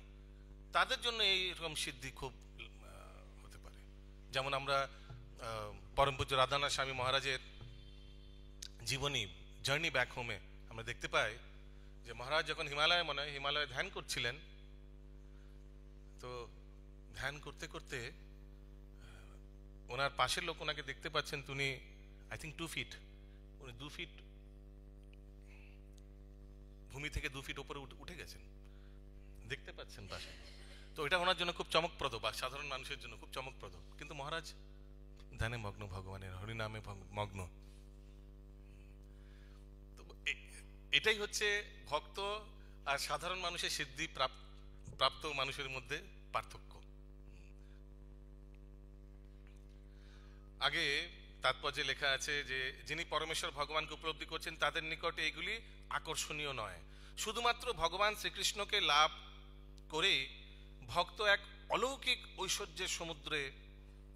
তাদের জন্য এইরকম সিদ্ধি খুব হতে পারে। যেমন আমরা পরম পূজ্য রাধানাথ স্বামী মহারাজের জীবনী জার্নি ব্যাক হোমে আমরা দেখতে পাই যে মহারাজ যখন হিমালয়ে ধ্যান করছিলেন, তো ধ্যান করতে করতে ওনার পাশের লোক ওনাকে দেখতে পাচ্ছেন, উনি আই থিঙ্ক 2 ফিট, উনি 2 ফিট ভূমি থেকে 2 ফিট উপরে উঠে গেছেন, দেখতে পাচ্ছেন পাশে। তো এটা ওনার জন্য খুব চমকপ্রদ, বা সাধারণ মানুষের জন্য খুব চমকপ্রদ। কিন্তু মহারাজ ধ্যানে মগ্ন, ভগবানের হরিনামে মগ্ন। তো এটাই হচ্ছে ভক্ত আর সাধারণ মানুষের সিদ্ধি প্রাপ্ত মানুষের মধ্যে পার্থক্য। আগে তাৎপর্যে লেখা আছে যে যিনি পরমেশ্বর ভগবানকে উপলব্ধি করছেন তাদের নিকটে এগুলি আকর্ষণীয় নয়। শুধুমাত্র ভগবান শ্রীকৃষ্ণকে লাভ করে ভক্ত এক অলৌকিক ঐশ্বর্যের সমুদ্রে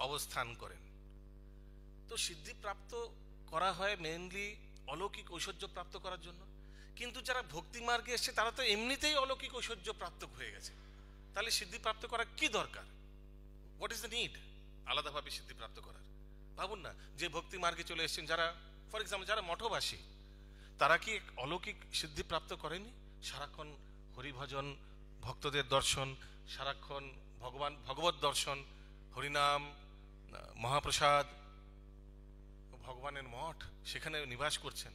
অবস্থান করেন। তো সিদ্ধি প্রাপ্ত করা হয় মেইনলি অলৌকিক ঐশ্বর্য প্রাপ্ত করার জন্য, কিন্তু যারা ভক্তি মার্গে এসছে তারা তো এমনিতেই অলৌকিক ঐশ্বর্য প্রাপ্ত হয়ে গেছে, তাহলে সিদ্ধি প্রাপ্ত করা কি দরকার? হোয়াট ইজ দ্য নিড আলাদাভাবে সিদ্ধি প্রাপ্ত করার? ভাবুন না, যে ভক্তি মার্গে চলে এসেছেন, যারা ফর এক্সাম্পল যারা মঠবাসী, তারা কি অলৌকিক সিদ্ধি প্রাপ্ত করেনি? সারাক্ষণ হরিভজন, ভক্তদের দর্শন, সারাক্ষণ ভগবত দর্শন, হরিনাম, মহাপ্রসাদ, ভগবানের মঠ, সেখানে নিবাস করছেন।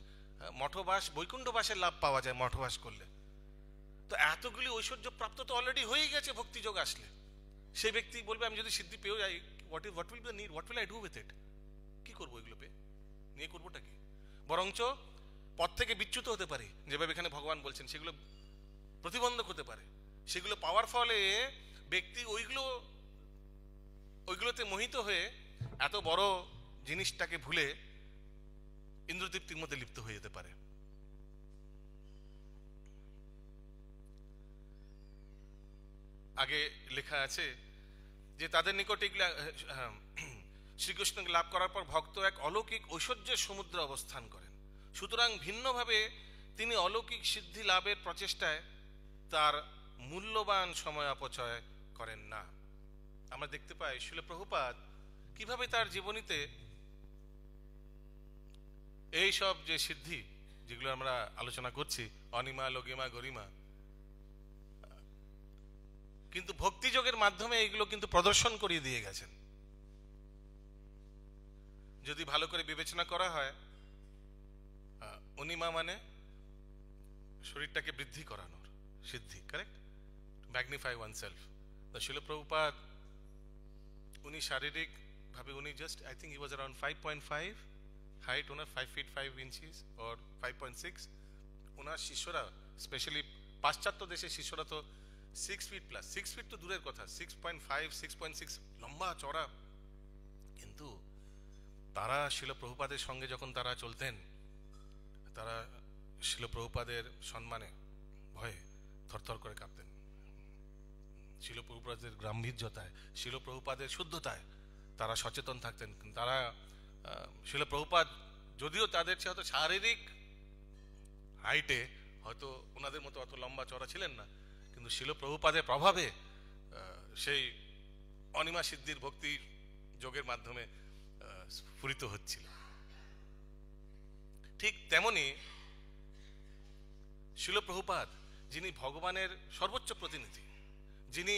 মঠবাস, বৈকুণ্ঠবাসের লাভ পাওয়া যায় মঠবাস করলে। তো এতগুলি ঐশ্বর্য প্রাপ্ত তো অলরেডি হয়ে গেছে ভক্তিযোগ আসলে। সেই ব্যক্তি বলবে আমি যদি সিদ্ধি পেয়েও যাই, what will be the need, what will I do with it? কি করবো এগুলো পেয়ে, নিয়ে করবোটা কি? বরঞ্চ পথ থেকে বিচ্যুত হতে পারে, যেভাবে এখানে ভগবান বলছেন, সেগুলো প্রতিবন্ধক হতে পারে। সেগুলো পাওয়ার ফলে ব্যক্তি ওইগুলোতে মোহিত হয়ে এত বড় জিনিসটাকে ভুলে ইন্দ্রতৃপ্তির মধ্যে লিপ্ত হয়ে যেতে পারে। আগে লেখা আছে যে তাদের নিকট এগুলা শ্রীকৃষ্ণকে লাভ করার পর ভক্ত এক অলৌকিক ঐশ্বর্যের সমুদ্রে অবস্থান করেন। সুতরাং ভিন্নভাবে তিনি অলৌকিক সিদ্ধি লাভের প্রচেষ্টায় তার মূল্যবান সময় অপচয় করেন না। আমরা দেখতে পাই শিল প্রভুপাদ কিভাবে তার জীবনীতে এই সব যে সিদ্ধি যেগুলো আমরা আলোচনা করছি, অনিমা, লঘিমা, গরিমা, কিন্তু ভক্তিযোগের মাধ্যমে এইগুলো কিন্তু প্রদর্শন করিয়ে দিয়ে গেছেন। যদি ভালো করে বিবেচনা করা হয়, অনিমা মানে শরীরটাকে বৃদ্ধি করানোর সিদ্ধি, কারেক্ট, ম্যাগনিফাই ওয়ান সেলফ। শিল প্রভুপাদ উনি শারীরিক ভাবে উনি just, I think he was around 5.5 height, owner 5 feet 5 inches or 5.6। ওনার শিষ্যরা, স্পেশালি পাশ্চাত্য দেশের শিষ্যরা তো 6 feet প্লাস, 6 feet তো দূরের কথা, 6.5 6.6 লম্বা চড়া। কিন্তু তারা শিল প্রভুপাদের সঙ্গে যখন তারা চলতেন, তারা শিল প্রভুপাদের সম্মানে ভয়ে থরথর করে কাঁপতেন। শিল প্রভুপাদের গাম্ভীর্যতায়, শিল প্রভুপাদের শুদ্ধতায় তারা সচেতন থাকতেন। তারা শিল প্রভুপাদ যদিও তাদের চেয়ে হয়তো শারীরিক হাইটে হয়তো ওনাদের মতো অত লম্বা চড়া ছিলেন না, কিন্তু শিল প্রভুপাদের প্রভাবে সেই অনিমা সিদ্ধির ভক্তি যোগের মাধ্যমে স্ফুরিত হচ্ছিল। ঠিক তেমনি শিল প্রভুপাদ, যিনি ভগবানের সর্বোচ্চ প্রতিনিধি, যিনি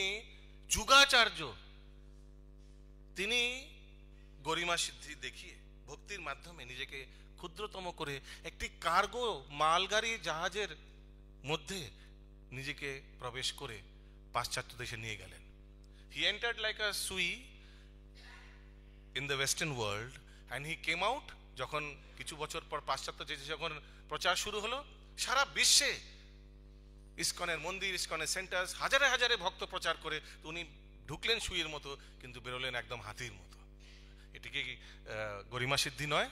যুগাচার্য, তিনি গরিমা সিদ্ধি দেখিয়ে ভক্তির মাধ্যমে নিজেকে ক্ষুদ্রতম করে একটি কার্গো মালগাড়ি জাহাজের মধ্যে নিজেকে প্রবেশ করে পাশ্চাত্য দেশে নিয়ে গেলেন। হি এন্টার্ড লাইক আ সুই in the western world and he came out. যখন কিছু বছর পর পাশ্চাত্য দেশে যখন প্রচার শুরু হলো, সারা বিশ্বে ইসকনের মন্দির, ইসকনের সেন্টার্স, হাজারে হাজারে ভক্ত প্রচার করে উনি ঢুকলেন সুইয়ের মতো, কিন্তু বেরোলেন একদম হাতির মতো। এটিকে কি গরিমা সিদ্ধি নয়?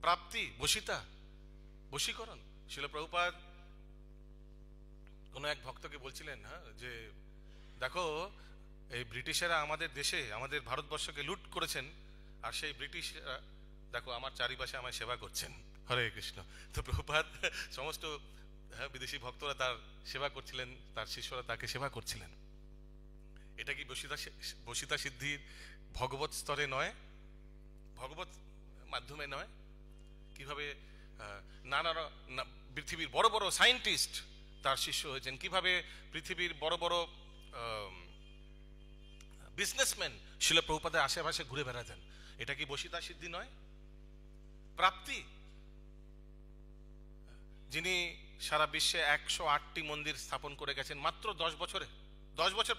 প্রাপ্তি, বশিতা, বশীকরণ। শিল প্রভুপাদ কোনো এক ভক্তকে বলছিলেন, হ্যাঁ, যে দেখো এই ব্রিটিশেরা আমাদের দেশে, আমাদের ভারতবর্ষকে লুট করেছেন, আর সেই ব্রিটিশরা দেখো আমার চারিপাশে আমায় সেবা করছেন। হরে কৃষ্ণ। তো প্রভুপাদ সমস্ত বিদেশি ভক্তরা তার সেবা করছিলেন, তার শিষ্যরা তাকে সেবা করছিলেন। এটা কি বশিতা সিদ্ধির ভগবত স্তরে নয়, ভগবত মাধ্যমে নয়? কিভাবে নানা পৃথিবীর বড় বড় সায়েন্টিস্ট তার শিষ্য হয়েছেন, কিভাবে পৃথিবীর বড় বড় বিজনেসম্যান শিল প্রভুপাদের আশেপাশে ঘুরে বেড়াতেন। এটা কি বশিতা সিদ্ধি নয়? প্রাপ্তি। যিনি সারা বিশ্বে 108টি মন্দির স্থাপন করে গেছেন মাত্র 10 বছরে। 10 বছর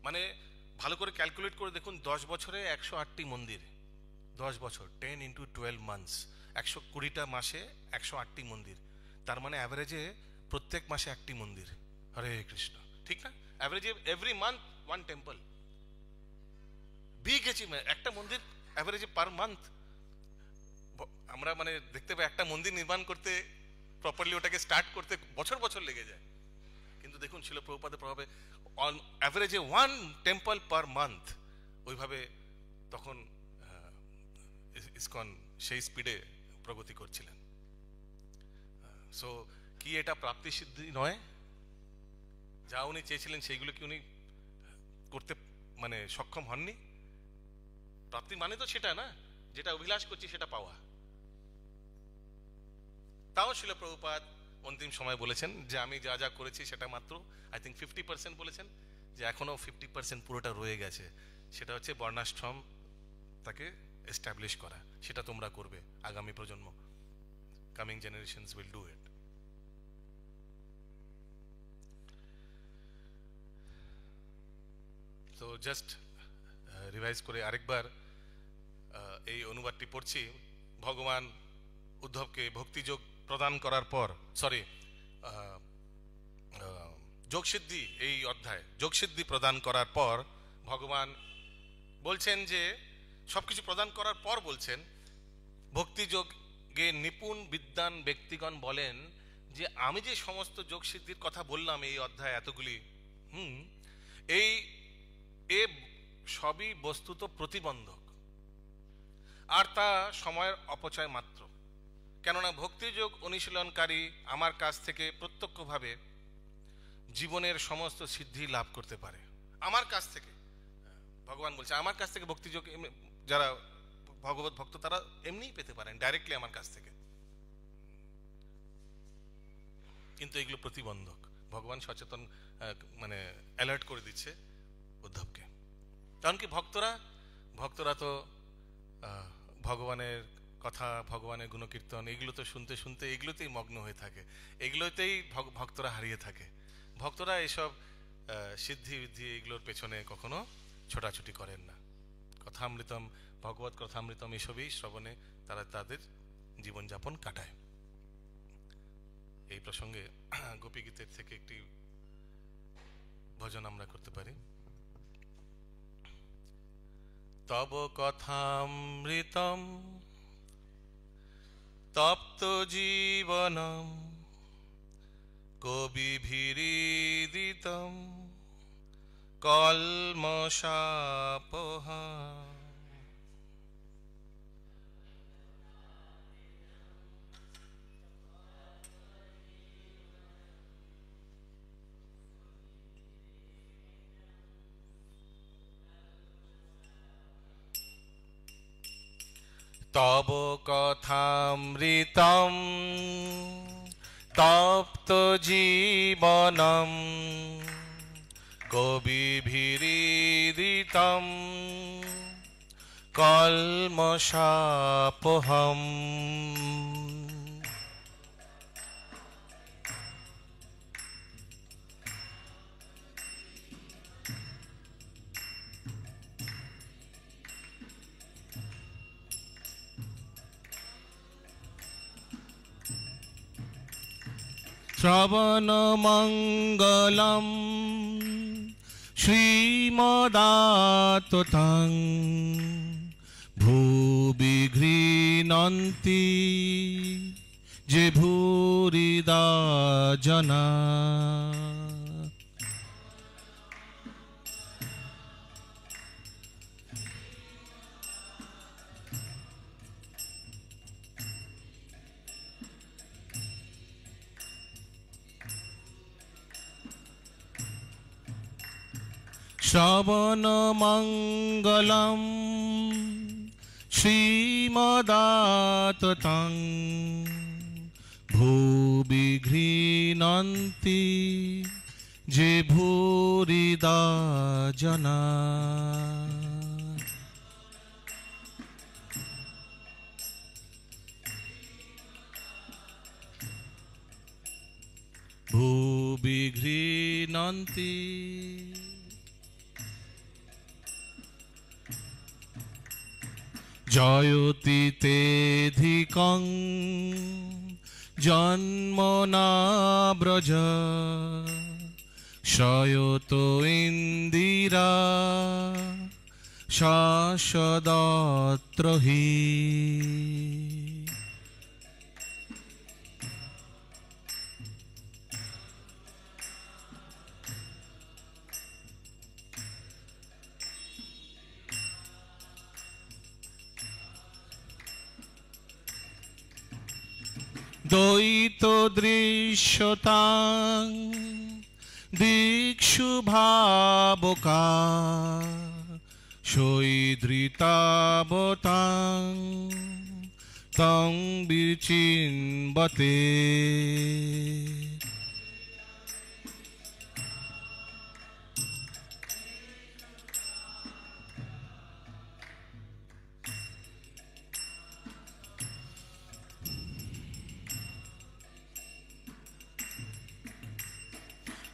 মানে ভালো করে ক্যালকুলেট করে দেখুন, 10 বছরে 108টি মন্দির, 10 বছর 10 into 12 months, 120টা মাসে 108টি মন্দির। তার মানে অ্যাভারেজে প্রত্যেক মাসে একটি মন্দির। হরে কৃষ্ণ, ঠিক না? অ্যাভারেজে every month one temple. Big achievement, একটা মন্দির অ্যাভারেজে পার মান্থ। আমরা মানে দেখতে পাই একটা মন্দির নির্মাণ করতে, প্রপারলি ওটাকে স্টার্ট করতে বছর বছর লেগে যায়। কিন্তু দেখুন শিল প্রভুপাদের প্রভাবে অন অ্যাভারেজে 1 টেম্পল পার মান্থ। ওইভাবে তখন ইসকন সেই স্পিডে প্রগতি করছিলেন। সো কি এটা প্রাপ্তি সিদ্ধি নয়? যা উনি চেয়েছিলেন সেইগুলো কি উনি করতে মানে সক্ষম হননি? প্রাপ্তি মানে তো সেটা না, যেটা অভিলাষ করছি সেটা পাওয়া। তাও শিল প্রভুপাদ অন্তিম সময় বলেছেন যে আমি যা যা করেছি সেটা মাত্র আই থিঙ্ক 50% বলেছেন, যে এখনো 50% পুরোটা রয়ে গেছে। সেটা হচ্ছে বর্ণাশ্রম তাকে এস্টাবলিশ করা। সেটা তোমরা করবে, আগামী প্রজন্ম, coming generations will do it. তো জাস্ট রিভাইজ করে আরেকবার এই অনুবাদটি পড়ছি। ভগবান উদ্ধবকে ভক্তিযোগ প্রদান করার পর, যোগসিদ্ধি, এই অধ্যায় যোগসিদ্ধি প্রদান করার পর ভগবান বলছেন যে সবকিছু প্রদান করার পর বলছেন, ভক্তিযোগে নিপুণ বিদ্বান ব্যক্তিগণ বলেন যে আমি যে সমস্ত যোগসিদ্ধির কথা বললাম এই অধ্যায় এতগুলি, এই সবই বস্তুত প্রতিবন্ধক, আর তা সময়ের অপচয় মাত্র। কেননা ভক্তিযোগ অনুশীলনকারী আমার কাছ থেকে প্রত্যক্ষভাবে জীবনের সমস্ত সিদ্ধি লাভ করতে পারে। আমার কাছ থেকে, ভগবান বলছে আমার কাছ থেকে ভক্তিযোগ যারা ভগবত ভক্ত তারা এমনিই পেতে পারেন, ডাইরেক্টলি আমার কাছ থেকে। কিন্তু এগুলো প্রতিবন্ধক। ভগবান সচেতন মানে অ্যালার্ট করে দিচ্ছে উদ্ধবকে। কারণ কি ভক্তরা তো ভগবানের কথা, ভগবানের গুণকীর্তন এগুলো তো শুনতে শুনতে এগুলোতেই মগ্ন হয়ে থাকে, এগুলোতেই ভক্তরা হারিয়ে থাকে। ভক্তরা এসব সিদ্ধি বিদ্ধি এগুলোর পেছনে কখনো ছোটাছুটি করেন না। কথামৃতম, ভগবত কথামৃতম এসবই শ্রবণে তারা তাদের জীবনযাপন কাটায়। এই প্রসঙ্গে গোপীগীতের থেকে একটি ভজন আমরা করতে পারি। তব কথামৃতম তপ্ত জীবনম কবিভিরিদিতম কল্মষাপহম। তব কথামৃতম তপ্ত জীবনম কবিভিরিদিতম কল্মষাপহম। শ্রবণমঙ্গলম শ্রীমদাততং ভুবি গৃণন্তি যে ভূরিদা জনা। শ্রবণমঙ্গলম শ্রীমদাততং ভুবি গৃণন্তি যে ভূরিদা জনা। ভুবি গৃণন্তি জয়তি তেধিকং জন্মনা ব্রজ শয়ত ইন্দিরা শাশ্বদত্র হি। দ্বৈত দৃশ্যতাং দিক্ষু ভাবকা সৈধৃতাবতাং তং বিচিন্বতে।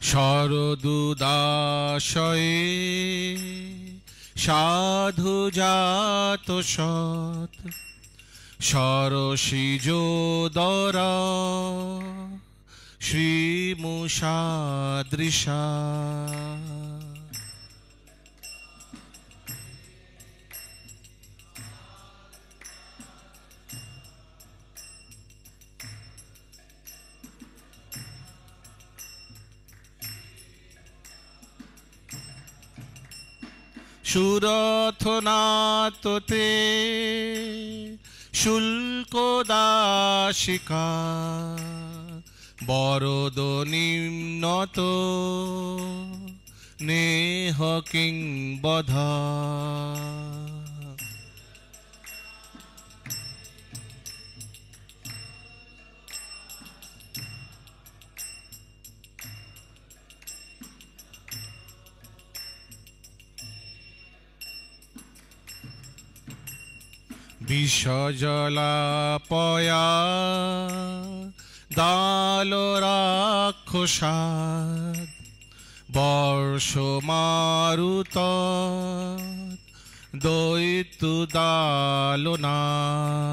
শরদুদাশয়ে সাধু জাত সৎ সরসিজোদর শ্রীমুষাদৃশা। সুরথনাততে শুল্কদাশিকা বরদ নিম্নত নেহ কিংবধ। বিষজলাপয়া দাল রাক্ষসাদ বর্ষ মারুত দৈত্যু দালনাদ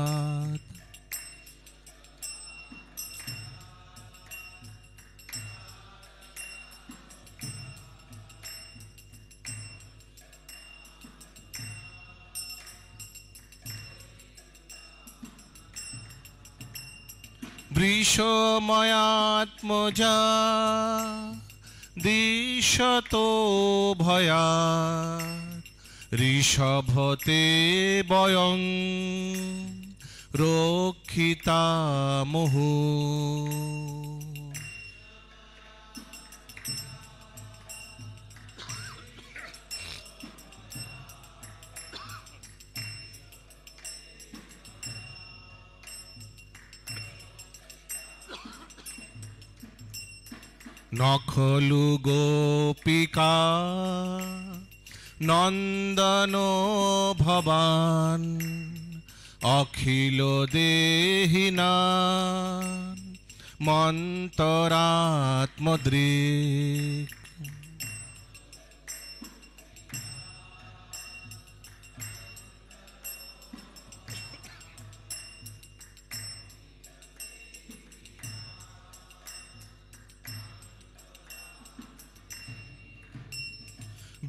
বৃষময়াত্মজা দিশতো ভয়াৎ ঋষভতে বয়ং রক্ষিতামহু নখলু গোপিকা নন্দন ভবান অখিল দেহিনা মন্তরাত্মদৃক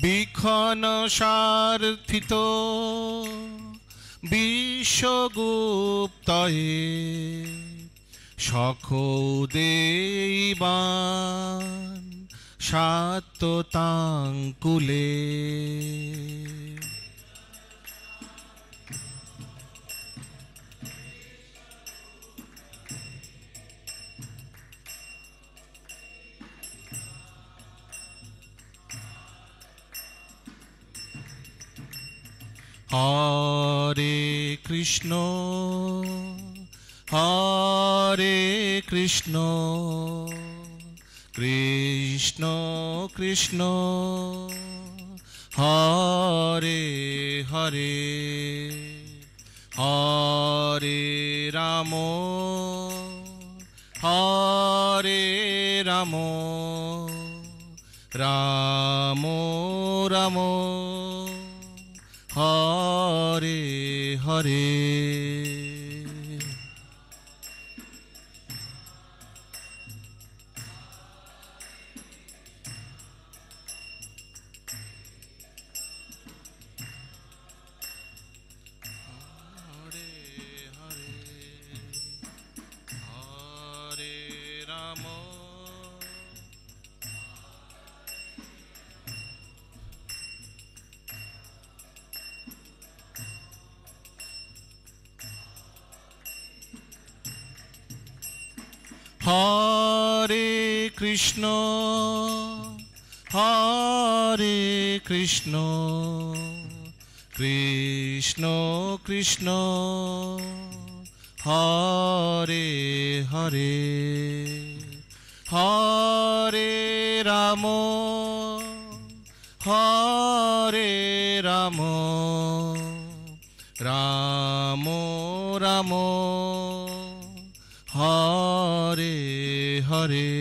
বিখন সার্থিত বিশ্বগুপ্তয়ে সখৌদেবান সাত্যতাঙ্কুলে হরে কৃষ্ণ কৃষ্ণ কৃষ্ণ হরে হরে হরে রাম রাম রাম হরে হরে হরে কৃষ্ণ কৃষ্ণ কৃষ্ণ হরে হরে হরে রাম রাম রাম হরে হরে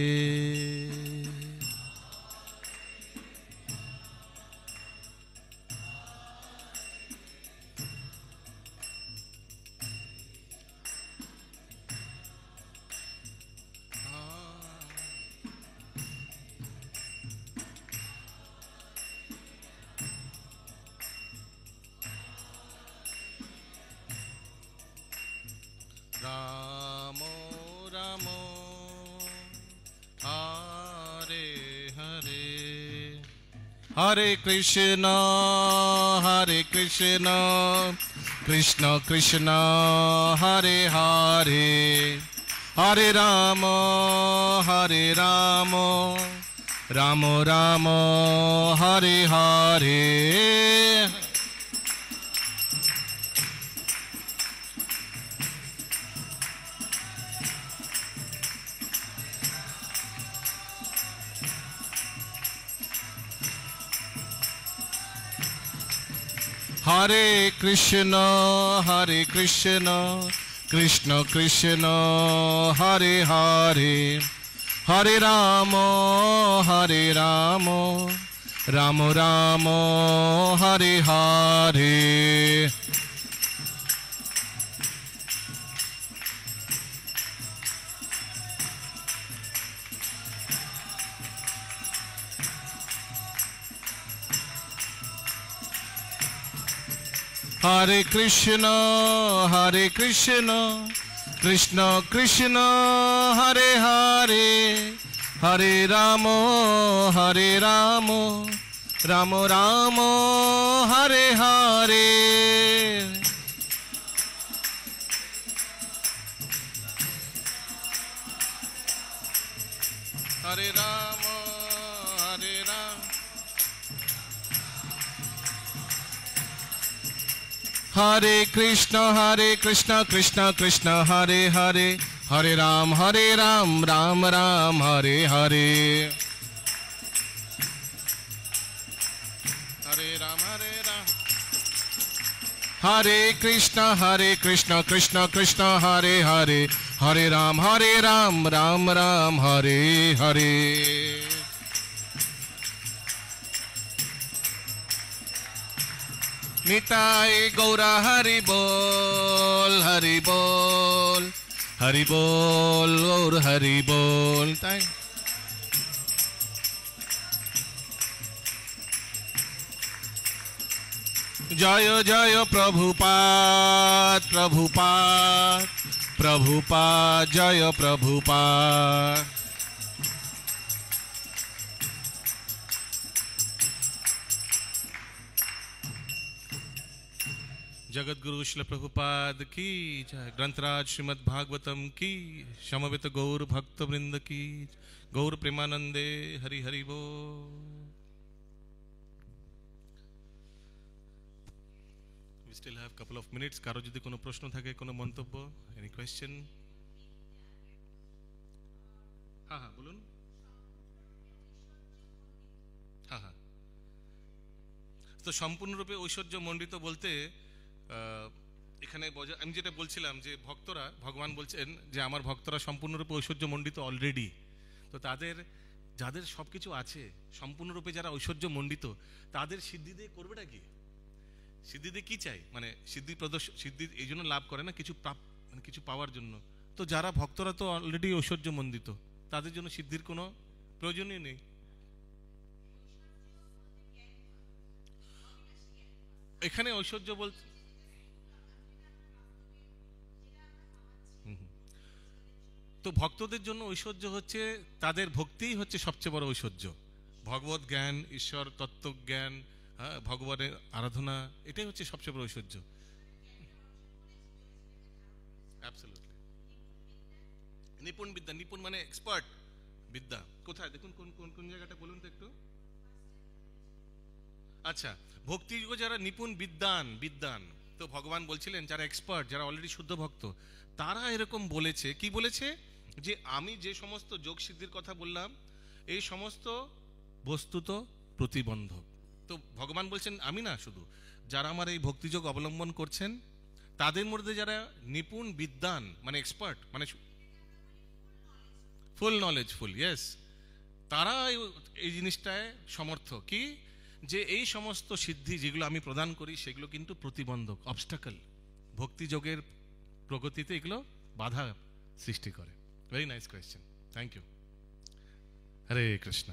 রাম রাম হরে হরে হরে কৃষ্ণ কৃষ্ণ কৃষ্ণ হরে হরে হরে রাম রাম রাম হরে হরে হরে কৃষ্ণ কৃষ্ণ কৃষ্ণ হরে হরে, হরে রাম রাম রাম হরে হরে। হরে কৃষ্ণ কৃষ্ণ কৃষ্ণ হরে হরে, হরে রাম রাম রাম হরে হরে। হরে রাম হরে রাম, হরে কৃষ্ণ কৃষ্ণ কৃষ্ণ হরে হরে, হরে রাম রাম রাম হরে হরে। হরে রাম হরে কৃষ্ণ কৃষ্ণ কৃষ্ণ হরে হরে, হরে রাম রাম রাম হরে হরে। নিতাই গৌরা হরি বল হরি বল, হরি বল গৌর হরি বল। তাই জয় জয় প্রভুপাদ প্রভুপাদ প্রভুপাদ, জয় প্রভুপাদ। जगद्गुरु श्रील प्रभुपाद की जय। ग्रंथराज श्रीमद् भागवतम की, समवेत गौर भक्त वृंद की, गौर प्रेमानंदे हरि हरि बोल। We still have couple of minutes. কারো যদি কোনো প্রশ্ন থাকে, কোনো মন্তব্য, any question? হ্যাঁ হ্যাঁ বলুন। হ্যাঁ হ্যাঁ, তো সম্পূর্ণরূপে ঐশ্বর্য মণ্ডিত বলতে এখানে আমি যেটা বলছিলাম যে ভক্তরা, ভগবান বলছেন যে আমার ভক্তরা সম্পূর্ণরূপে ঐশ্বর্য মণ্ডিত অলরেডি। তো তাদের যাদের সব কিছু আছে, সম্পূর্ণরূপে যারা ঐশ্বর্য মণ্ডিত, তাদের সিদ্ধি দিয়ে করবেটা কি? সিদ্ধি দিয়ে কি চাই? মানে সিদ্ধি এই জন্য লাভ করে না, কিছু মানে কিছু পাওয়ার জন্য। তো যারা ভক্তরা তো অলরেডি ঐশ্বর্য মণ্ডিত, তাদের জন্য সিদ্ধির কোনো প্রয়োজনই নেই। এখানে ঐশ্বর্য বলতে তো ভক্তদের জন্য ঐশ্বর্য হচ্ছে তাদের ভক্তিই হচ্ছে সবচেয়ে বড় ঐশ্বর্য। ভগবত জ্ঞান, ঈশ্বর তত্ত্ব জ্ঞান, ভগবানের আরাধনা, এটাই হচ্ছে সবচেয়ে বড় ঐশ্বর্য। অ্যাবসলিউটলি। নিপুণ বিদ্যা, নিপুণ মানে এক্সপার্ট বিদ্যা। কোথায় দেখুন, কোন কোন কোন জায়গাটা বলুন তো একটু। আচ্ছা, ভক্তিযোগ যারা নিপুণ বিদ্বান, তো ভগবান বলছিলেন যারা এক্সপার্ট, যারা অলরেডি শুদ্ধ ভক্ত, তারা এরকম বলেছে, কি বলেছে, যে আমি যে সমস্ত যোগ সিদ্ধির কথা বললাম, এই সমস্ত বস্তুত প্রতিবন্ধক। তো ভগবান বলছেন আমি না, শুধু যারা আমার এই ভক্তিযোগ অবলম্বন করছেন, তাদের মধ্যে যারা নিপুণ বিদ্বান মানে এক্সপার্ট, মানে ফুল নলেজফুল, ইয়েস, তারা এই জিনিসটায় সমর্থ কি, যে এই সমস্ত সিদ্ধি যেগুলো আমি প্রদান করি সেগুলো কিন্তু প্রতিবন্ধক, অবস্টাকল, ভক্তিযোগের প্রগতিতে এগুলো বাধা সৃষ্টি করে। Very nice question, thank you. Hare Krishna.